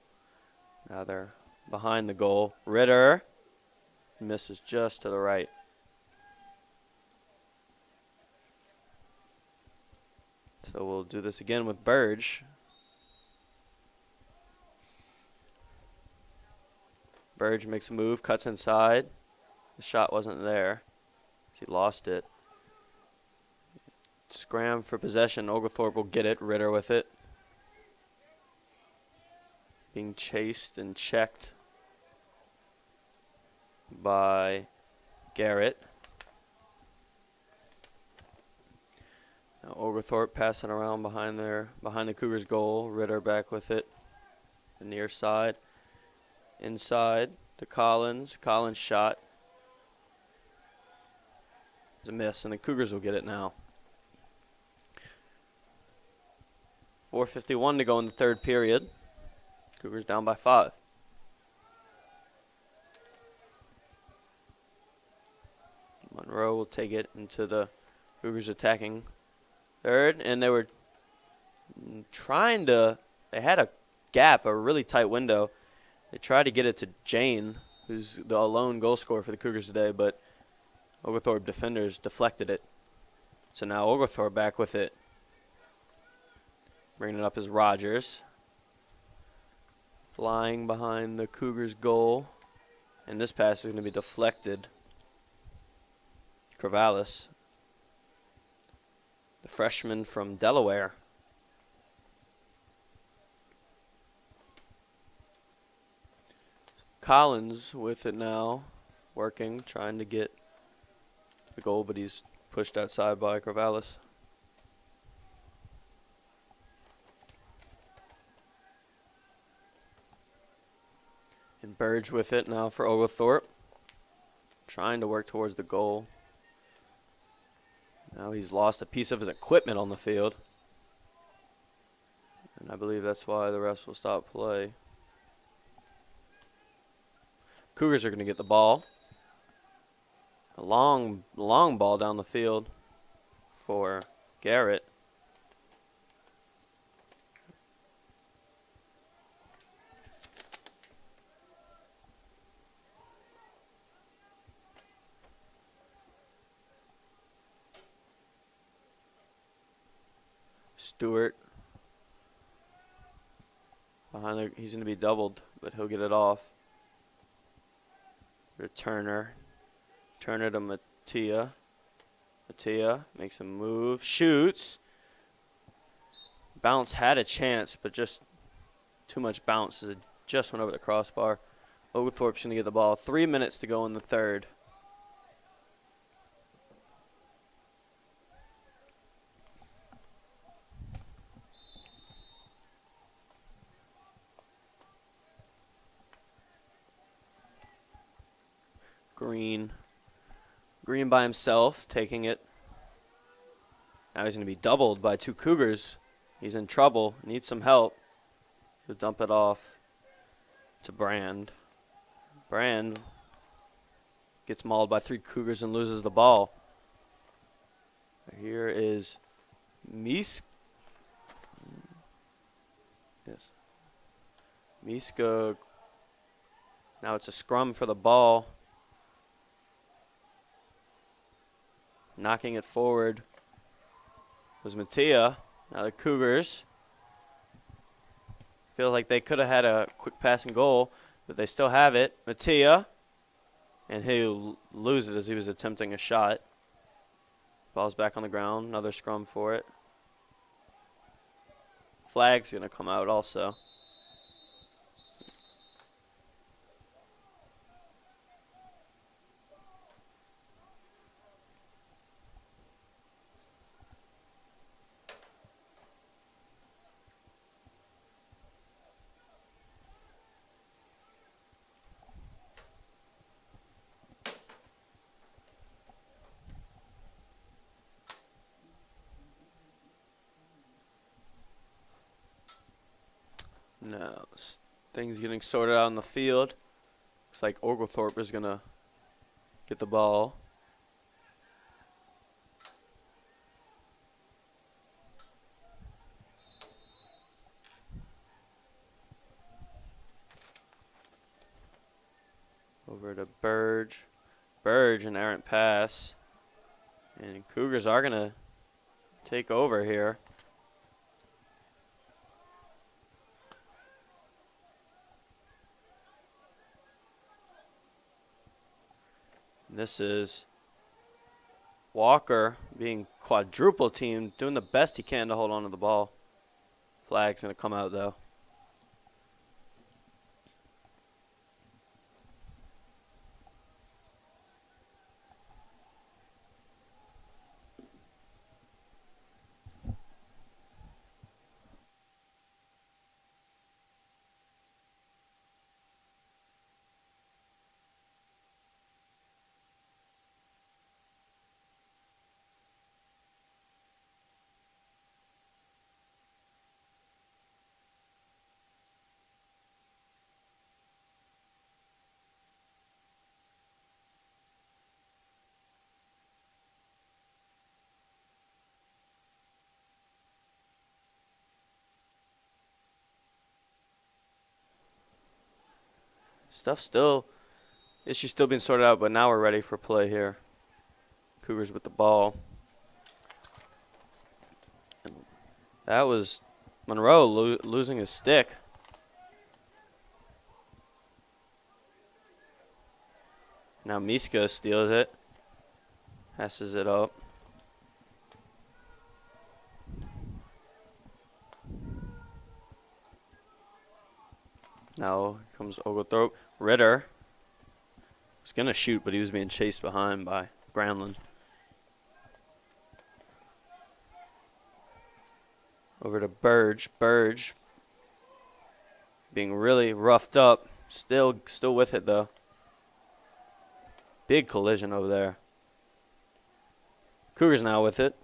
Now they're behind the goal. Ritter misses just to the right. So we'll do this again with Burge. Burge makes a move, cuts inside. The shot wasn't there. He lost it. Scram for possession. Oglethorpe will get it. Ritter with it. Being chased and checked by Garrett. Now Oglethorpe passing around behind the Cougars' goal. Ritter back with it. The near side. Inside to Collins. Collins shot. It's a miss, and the Cougars will get it now. 4:51 to go in the third period. Cougars down by 5. Monroe will take it into the Cougars attacking third, and they were they had a gap, a really tight window. They tried to get it to Jane, who's the lone goal scorer for the Cougars today, but Oglethorpe defenders deflected it. So now Oglethorpe back with it. Bringing it up is Rogers. Flying behind the Cougars' goal. And this pass is going to be deflected. Corvallis, the freshman from Delaware. Collins with it now, working, trying to get the goal, but he's pushed outside by Corvallis. And Burge with it now for Oglethorpe, trying to work towards the goal. Now he's lost a piece of his equipment on the field. And I believe that's why the refs will stop play. Cougars are going to get the ball. A long ball down the field for Garrett. Stewart. He's going to be doubled, but he'll get it off. Turner. Turner to Mattia. Mattia makes a move. Shoots. Bounce had a chance, but just too much bounce as it just went over the crossbar. Oglethorpe's going to get the ball. 3 minutes to go in the third. Green by himself, taking it. Now he's going to be doubled by two Cougars. He's in trouble, needs some help. He'll dump it off to Brand. Brand gets mauled by three Cougars and loses the ball. Here is Miska. Yes. Miska. Now it's a scrum for the ball. Knocking it forward was Mattia. Now the Cougars feel like they could have had a quick passing goal, but they still have it. Mattia, and he'll lose it as he was attempting a shot. Ball's back on the ground. Another scrum for it. Flag's going to come out also. No, things getting sorted out on the field. Looks like Oglethorpe is going to get the ball. Over to Burge. Burge, an errant pass. And Cougars are going to take over here. This is Walker being quadruple teamed, doing the best he can to hold on to the ball. Flag's going to come out, though. Issues still being sorted out, but now we're ready for play here. Cougars with the ball. That was Monroe losing his stick. Now Miska steals it. Passes it up. Now here comes Oglethorpe. Ritter was going to shoot, but he was being chased behind by Granlund. Over to Burge. Burge being really roughed up. Still with it, though. Big collision over there. Cougars now with it.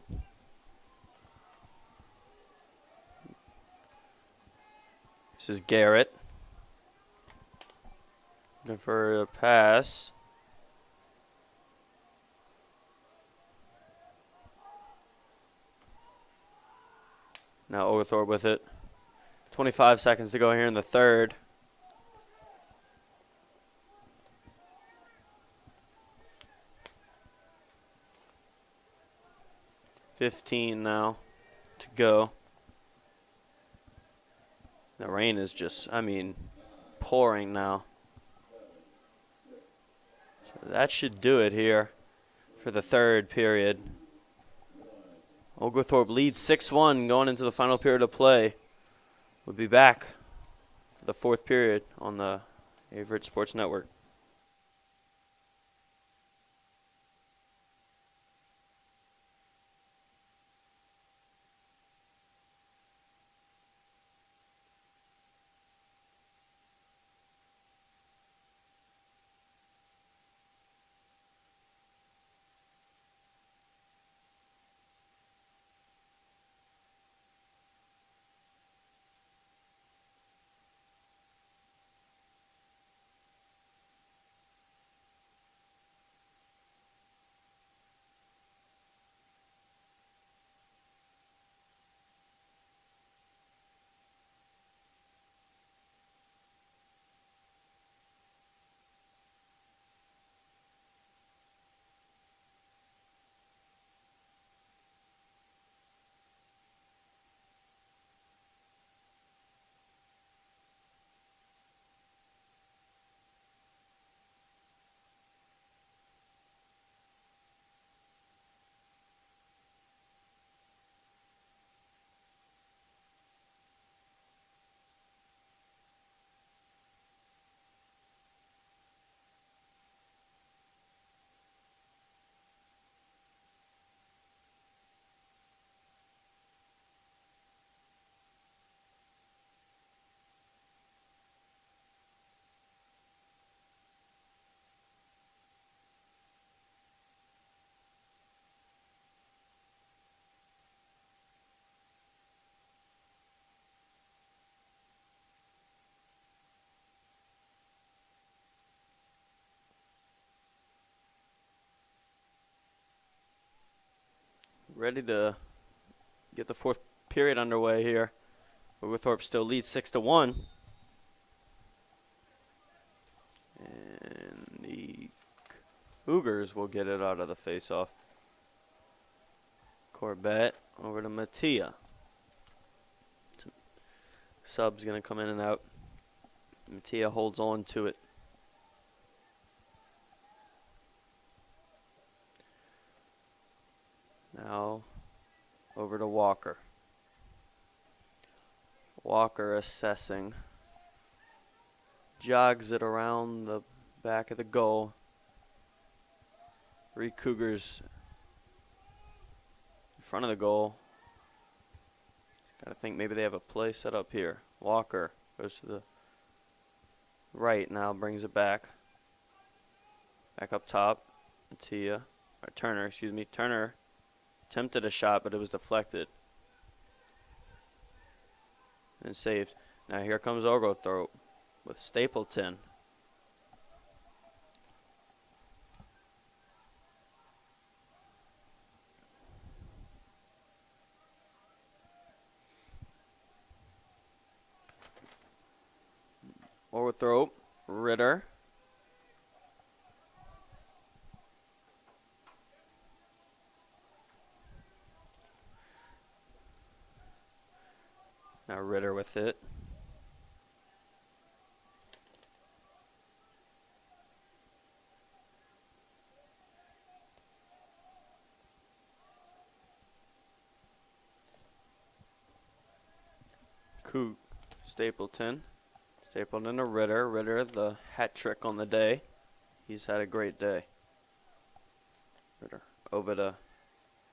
This is Garrett. Looking for a pass. Now Oglethorpe with it. 25 seconds to go here in the third. $15 now to go. The rain is just, pouring now. So that should do it here for the third period. Oglethorpe leads 6-1 going into the final period of play. We'll be back for the fourth period on the Averett Sports Network. Ready to get the fourth period underway here. Oglethorpe still leads 6-1. And the Cougars will get it out of the faceoff. Corbett over to Mattia. Sub's going to come in and out. Mattia holds on to it. Now over to Walker. Walker assessing. Jogs it around the back of the goal. 3 Cougars in front of the goal. Gotta think maybe they have a play set up here. Walker goes to the right now, brings it back. Back up top. Turner. Turner attempted a shot, but it was deflected and saved. Now here comes Oglethorpe with Stapleton. Oglethorpe, Ritter. Now Ritter with it. Stapleton. Stapleton to Ritter. Ritter, the hat trick on the day. He's had a great day. Ritter over to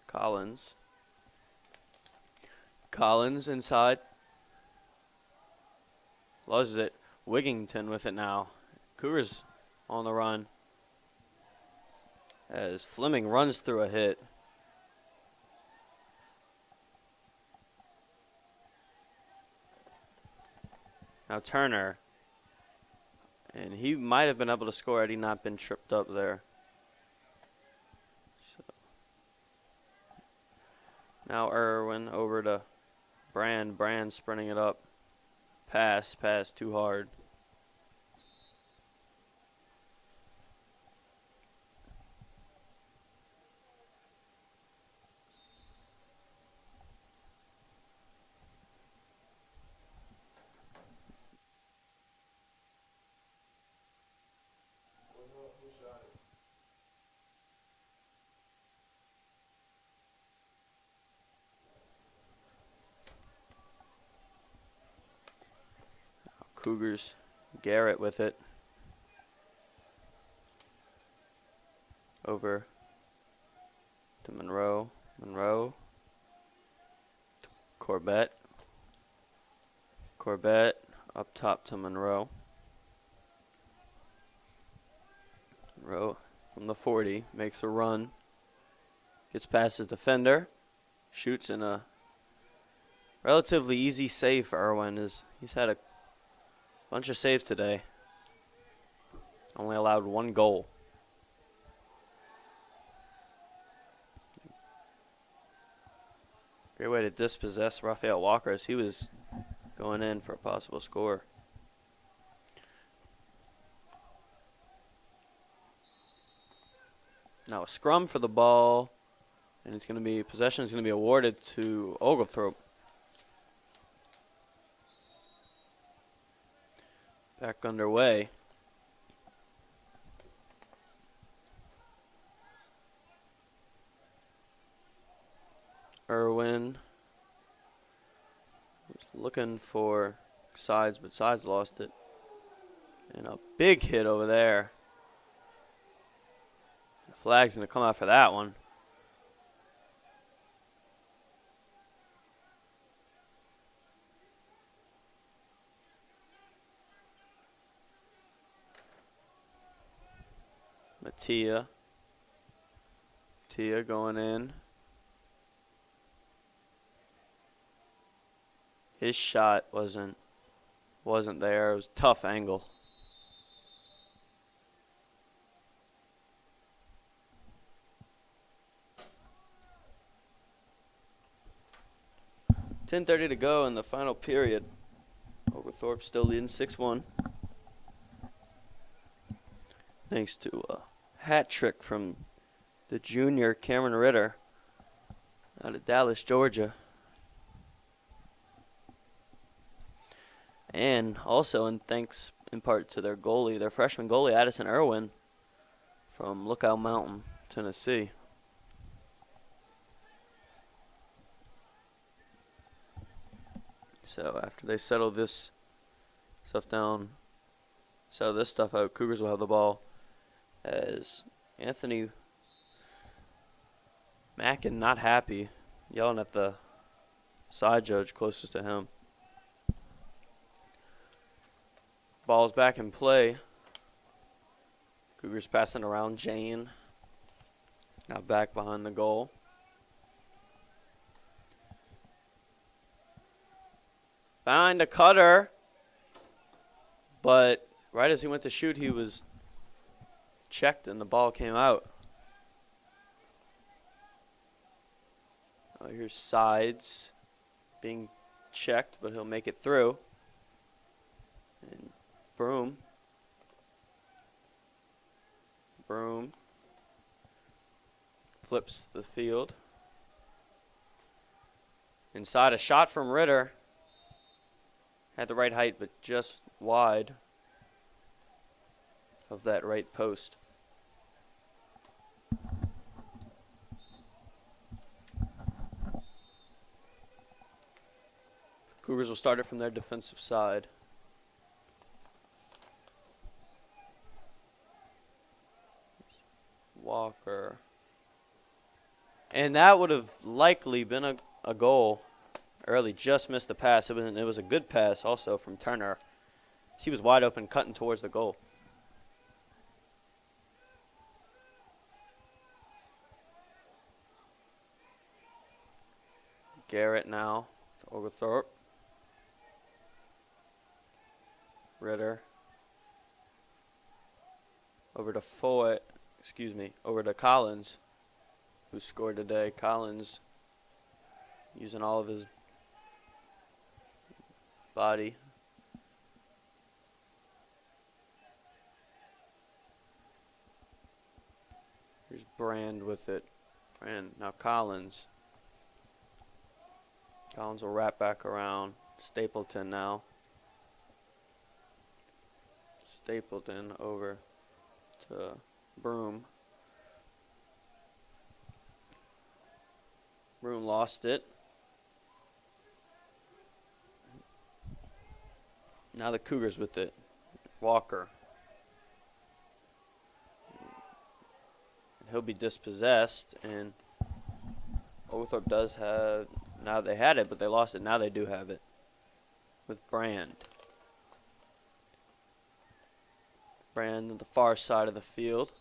Collins. Collins inside. Loses it. Wigington with it now. Cougars on the run. As Fleming runs through a hit. Now Turner. And he might have been able to score had he not been tripped up there. So. Now Irwin over to Brand. Brand sprinting it up. Pass too hard. Cougars, Garrett with it. Over to Monroe. Monroe. To Corbett. Corbett up top to Monroe. Monroe from the 40 makes a run. Gets past his defender. Shoots in a relatively easy save for Irwin. He's had a bunch of saves today. Only allowed one goal. Great way to dispossess Raphael Walker as he was going in for a possible score. Now a scrum for the ball, and it's going to be possession is going to be awarded to Oglethorpe. Back underway. Irwin was looking for Sides, but Sides lost it. And a big hit over there. The flag's going to come out for that one. Tia going in. His shot wasn't there. It was a tough angle. .10:30 to go in the final period. Oglethorpe still leading 6-1. Thanks to a hat trick from the junior Cameron Ritter out of Dallas, Georgia. And also in thanks in part to their goalie, their freshman goalie, Addison Irwin from Lookout Mountain, Tennessee. So after they settle this stuff down, settle this stuff out, Cougars will have the ball as Anthony Mackin not happy, yelling at the side judge closest to him. Ball's back in play. Cougars passing around Jane. Now back behind the goal. Find a cutter. But right as he went to shoot, he was checked and the ball came out. Oh, here's Sides being checked, but he'll make it through. And Broom flips the field. Inside, a shot from Ritter. Had the right height, but just wide of that right post. Cougars will start it from their defensive side. Walker. And that would have likely been a goal early. Just missed the pass. It was a good pass also from Turner. He was wide open, cutting towards the goal. Garrett now to Oglethorpe. Ritter. Over to Collins, who scored today. Collins using all of his body. Here's Brand with it. Brand, now Collins. Collins will wrap back around. Stapleton now. Stapleton over to Broom. Broom lost it. Now the Cougars with it. Walker. He'll be dispossessed, and Oglethorpe does have, now they had it, but they lost it. Now they do have it with Brand. Brand on the far side of the field.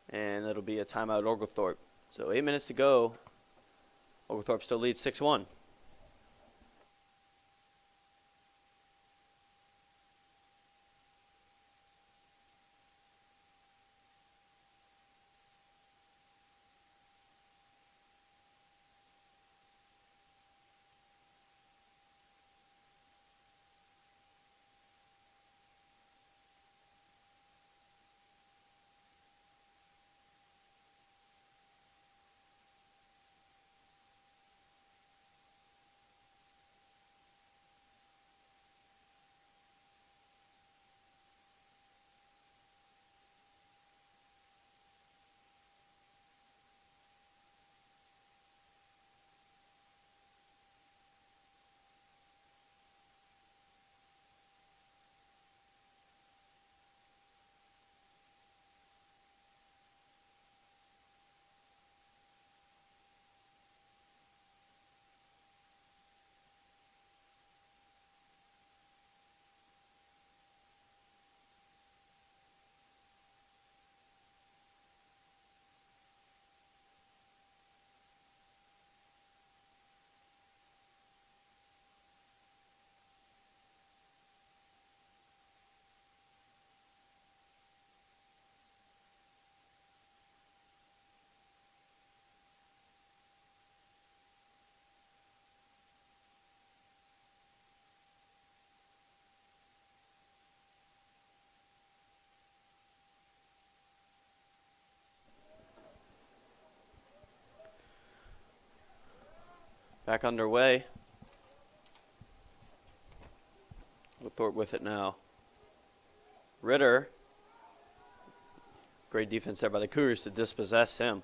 And it'll be a timeout at Oglethorpe. So 8 minutes to go. Oglethorpe still leads 6-1. Back underway. Oglethorpe with it now. Ritter. Great defense there by the Cougars to dispossess him.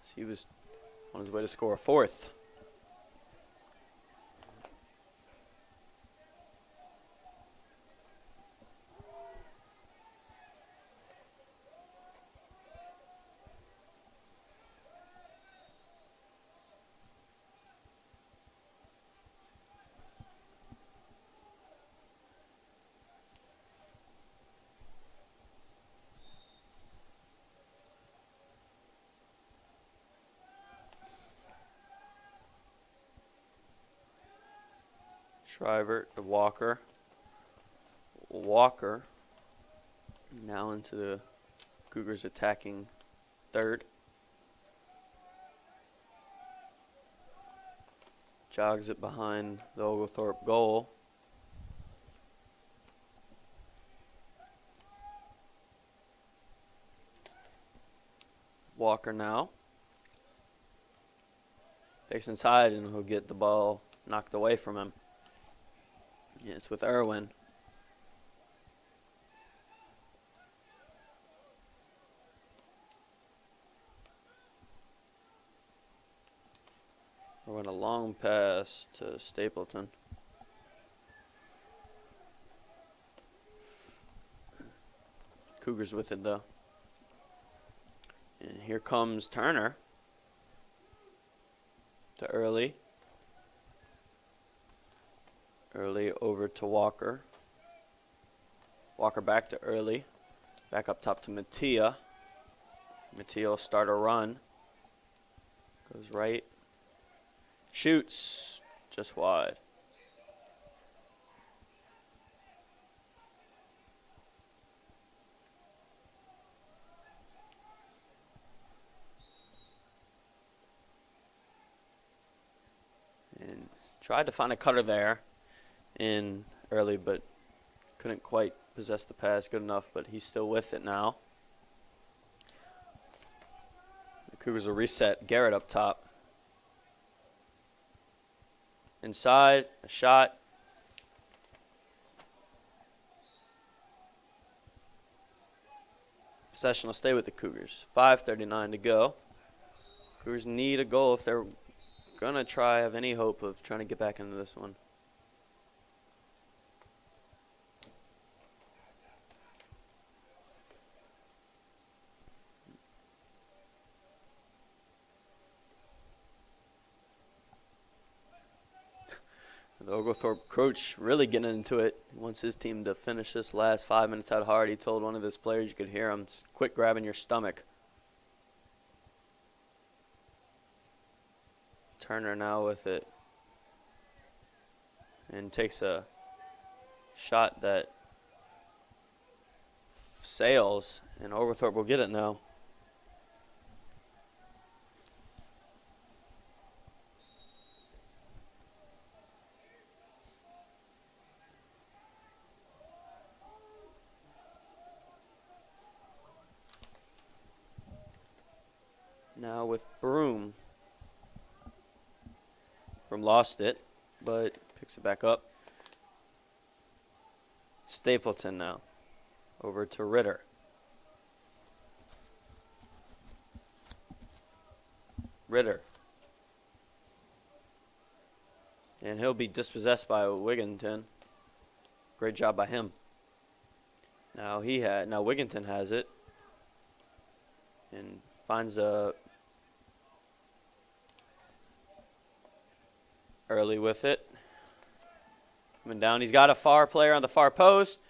So he was on his way to score a fourth. Shriver to Walker. Walker now into the Cougars attacking third. Jogs it behind the Oglethorpe goal. Walker now. Takes inside, and he'll get the ball knocked away from him. Yeah, it's with Irwin. Irwin, a long pass to Stapleton. Cougars with it, though. And here comes Turner to Early. Early over to Walker. Walker back to Early. Back up top to Mattia. Mattia will start a run. Goes right. Shoots just wide. And tried to find a cutter there in Early, but couldn't quite possess the pass good enough, but he's still with it now. The Cougars will reset. Garrett up top. Inside, a shot. Possession will stay with the Cougars. 5:39 to go. Cougars need a goal if they're going to have any hope of trying to get back into this one. The Oglethorpe coach really getting into it. He wants his team to finish this last 5 minutes out hard. He told one of his players, you could hear him, quit grabbing your stomach. Turner now with it. And takes a shot that sails, and Oglethorpe will get it now. Now with Broom. Broom lost it, but picks it back up. Stapleton now. Over to Ritter. Ritter. And he'll be dispossessed by Wigginton. Great job by him. Now Wigginton has it. And finds a Early with it. Coming down. He's got a far player on the far post.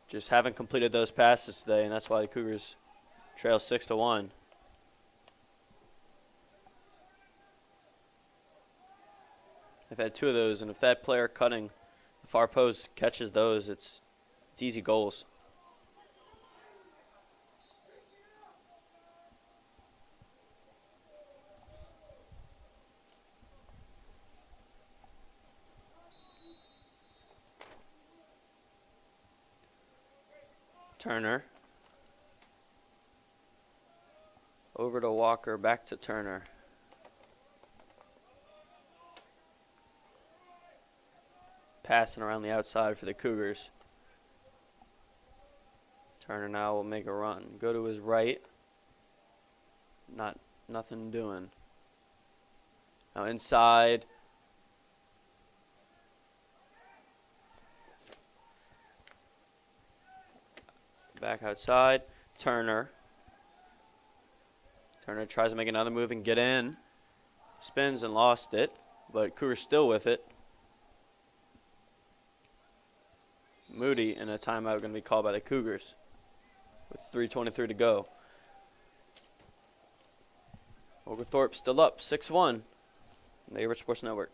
Just haven't completed those passes today, and that's why the Cougars trail 6-1. They've had two of those, and if that player cutting the far post catches those, it's easy goals. Turner. Over to Walker, back to Turner. Passing around the outside for the Cougars. Turner now will make a run. Go to his right. Nothing doing. Now inside. Back outside. Turner. Turner tries to make another move and get in. Spins and lost it, but Cougars still with it. Moody and a timeout going to be called by the Cougars with 3:23 to go. Oglethorpe still up 6-1 on the Averett Sports Network.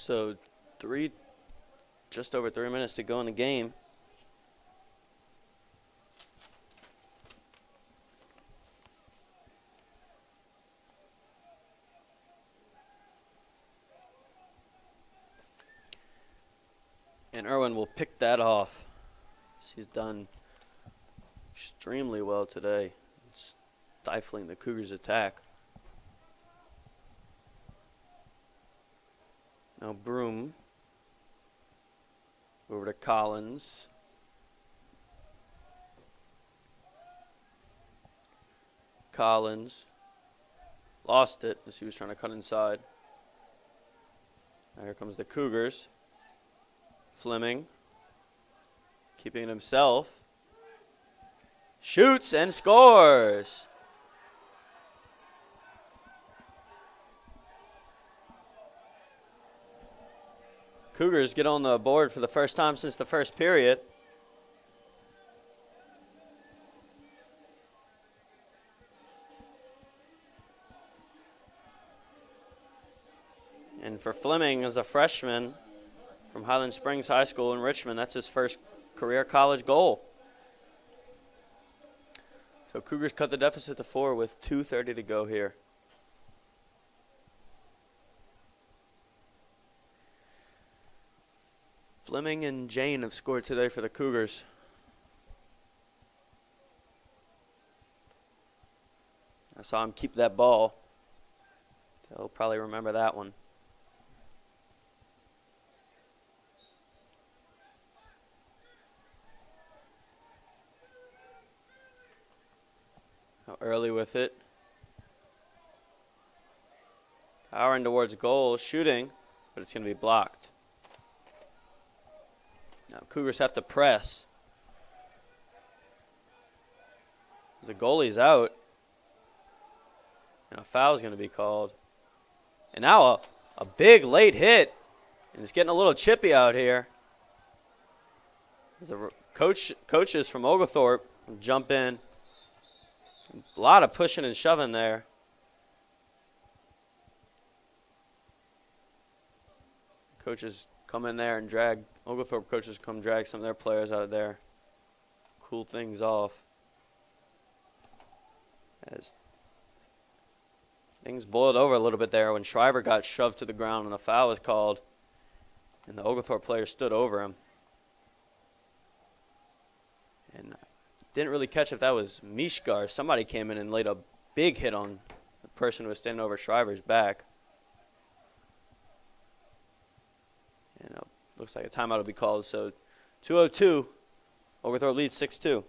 So just over 3 minutes to go in the game. And Irwin will pick that off. He's done extremely well today, stifling the Cougars' attack. Now Broom over to Collins. Collins lost it as he was trying to cut inside. Now here comes the Cougars. Fleming keeping it himself. Shoots and scores. Cougars get on the board for the first time since the first period. And for Fleming, as a freshman from Highland Springs High School in Richmond, that's his first career college goal. So Cougars cut the deficit to 4 with 2:30 to go here. Fleming and Jane have scored today for the Cougars. I saw him keep that ball, so he'll probably remember that one. Now early with it. Powering towards goal, shooting, but it's going to be blocked. Now Cougars have to press. The goalie's out. And a foul is going to be called. And now a big late hit. And it's getting a little chippy out here. There's a coaches from Oglethorpe jump in. A lot of pushing and shoving there. Coaches come in there and drag, Oglethorpe coaches come drag some of their players out of there. Cool things off. As things boiled over a little bit there when Shriver got shoved to the ground and a foul was called. And the Oglethorpe player stood over him. And didn't really catch if that was Mishgar. Somebody came in and laid a big hit on the person who was standing over Shriver's back. And looks like a timeout will be called. So 2:02, Oglethorpe leads 6-2.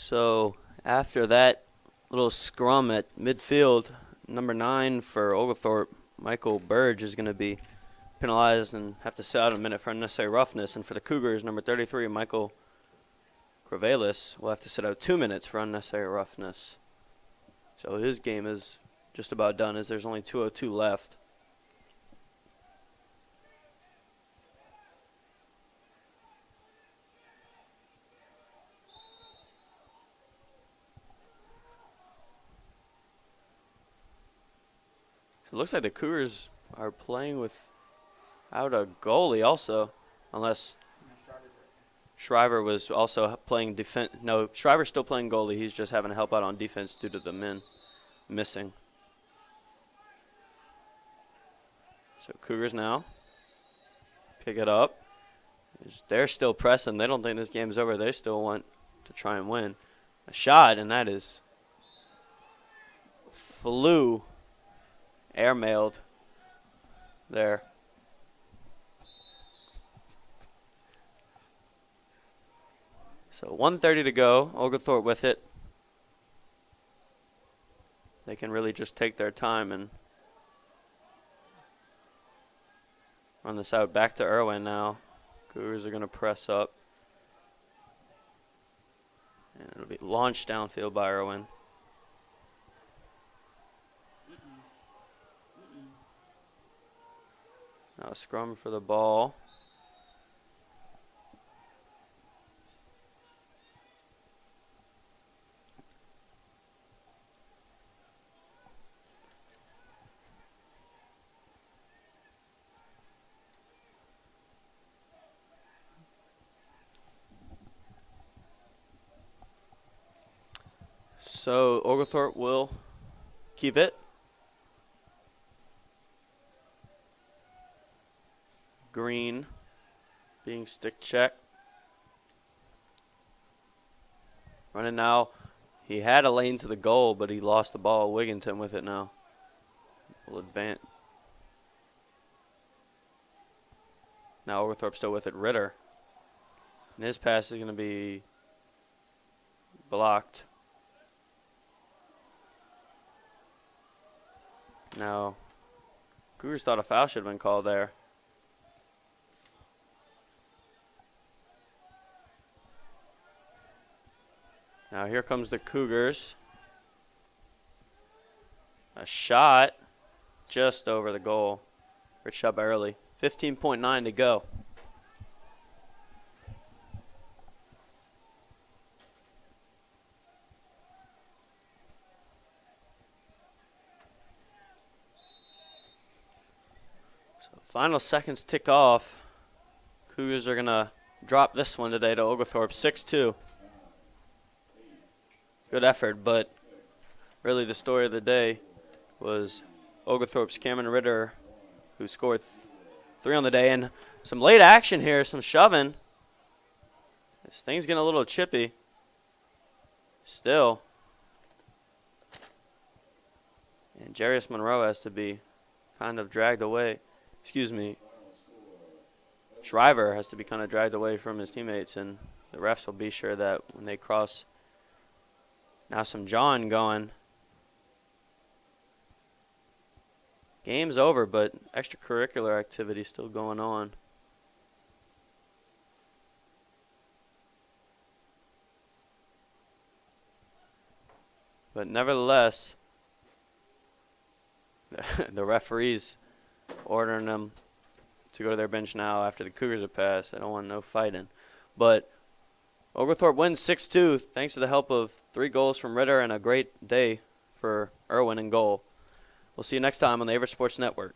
So after that little scrum at midfield, number 9 for Oglethorpe, Michael Burge, is going to be penalized and have to sit out a minute for unnecessary roughness. And for the Cougars, number 33, Michael Crevalis, will have to sit out 2 minutes for unnecessary roughness. So his game is just about done, as there's only 2:02 left. So it looks like the Cougars are playing without a goalie also, unless Shriver was also playing defense. No, Shriver's still playing goalie. He's just having to help out on defense due to the men missing. So Cougars now pick it up. They're still pressing. They don't think this game's over. They still want to try and win. A shot, and that is flew airmailed there. So 1:30 to go. Oglethorpe with it. They can really just take their time and run this out. Back to Irwin now. Cougars are going to press up. And it'll be launched downfield by Irwin. Now a scrum for the ball. So Oglethorpe will keep it. Green being stick check. Running now. He had a lane to the goal, but he lost the ball. Wigginton with it now. Will advance. Now Oglethorpe still with it. Ritter. And his pass is going to be blocked. Now, Cougars thought a foul should have been called there. Now here comes the Cougars. A shot just over the goal. Rich up early. 15.9 to go. Final seconds tick off. Cougars are going to drop this one today to Oglethorpe, 6-2. Good effort, but really the story of the day was Oglethorpe's Cameron Ritter, who scored 3 on the day. And some late action here, some shoving. This thing's getting a little chippy. Still. And Jarius Monroe has to be kind of dragged away. Excuse me, Shriver has to be kind of dragged away from his teammates, and the refs will be sure that when they cross. Now some John going. Game's over, but extracurricular activity still going on. But nevertheless, the referees ordering them to go to their bench now after the Cougars have passed. They don't want no fighting. But Oglethorpe wins 6-2 thanks to the help of 3 goals from Ritter and a great day for Irwin in goal. We'll see you next time on the Averett Sports Network.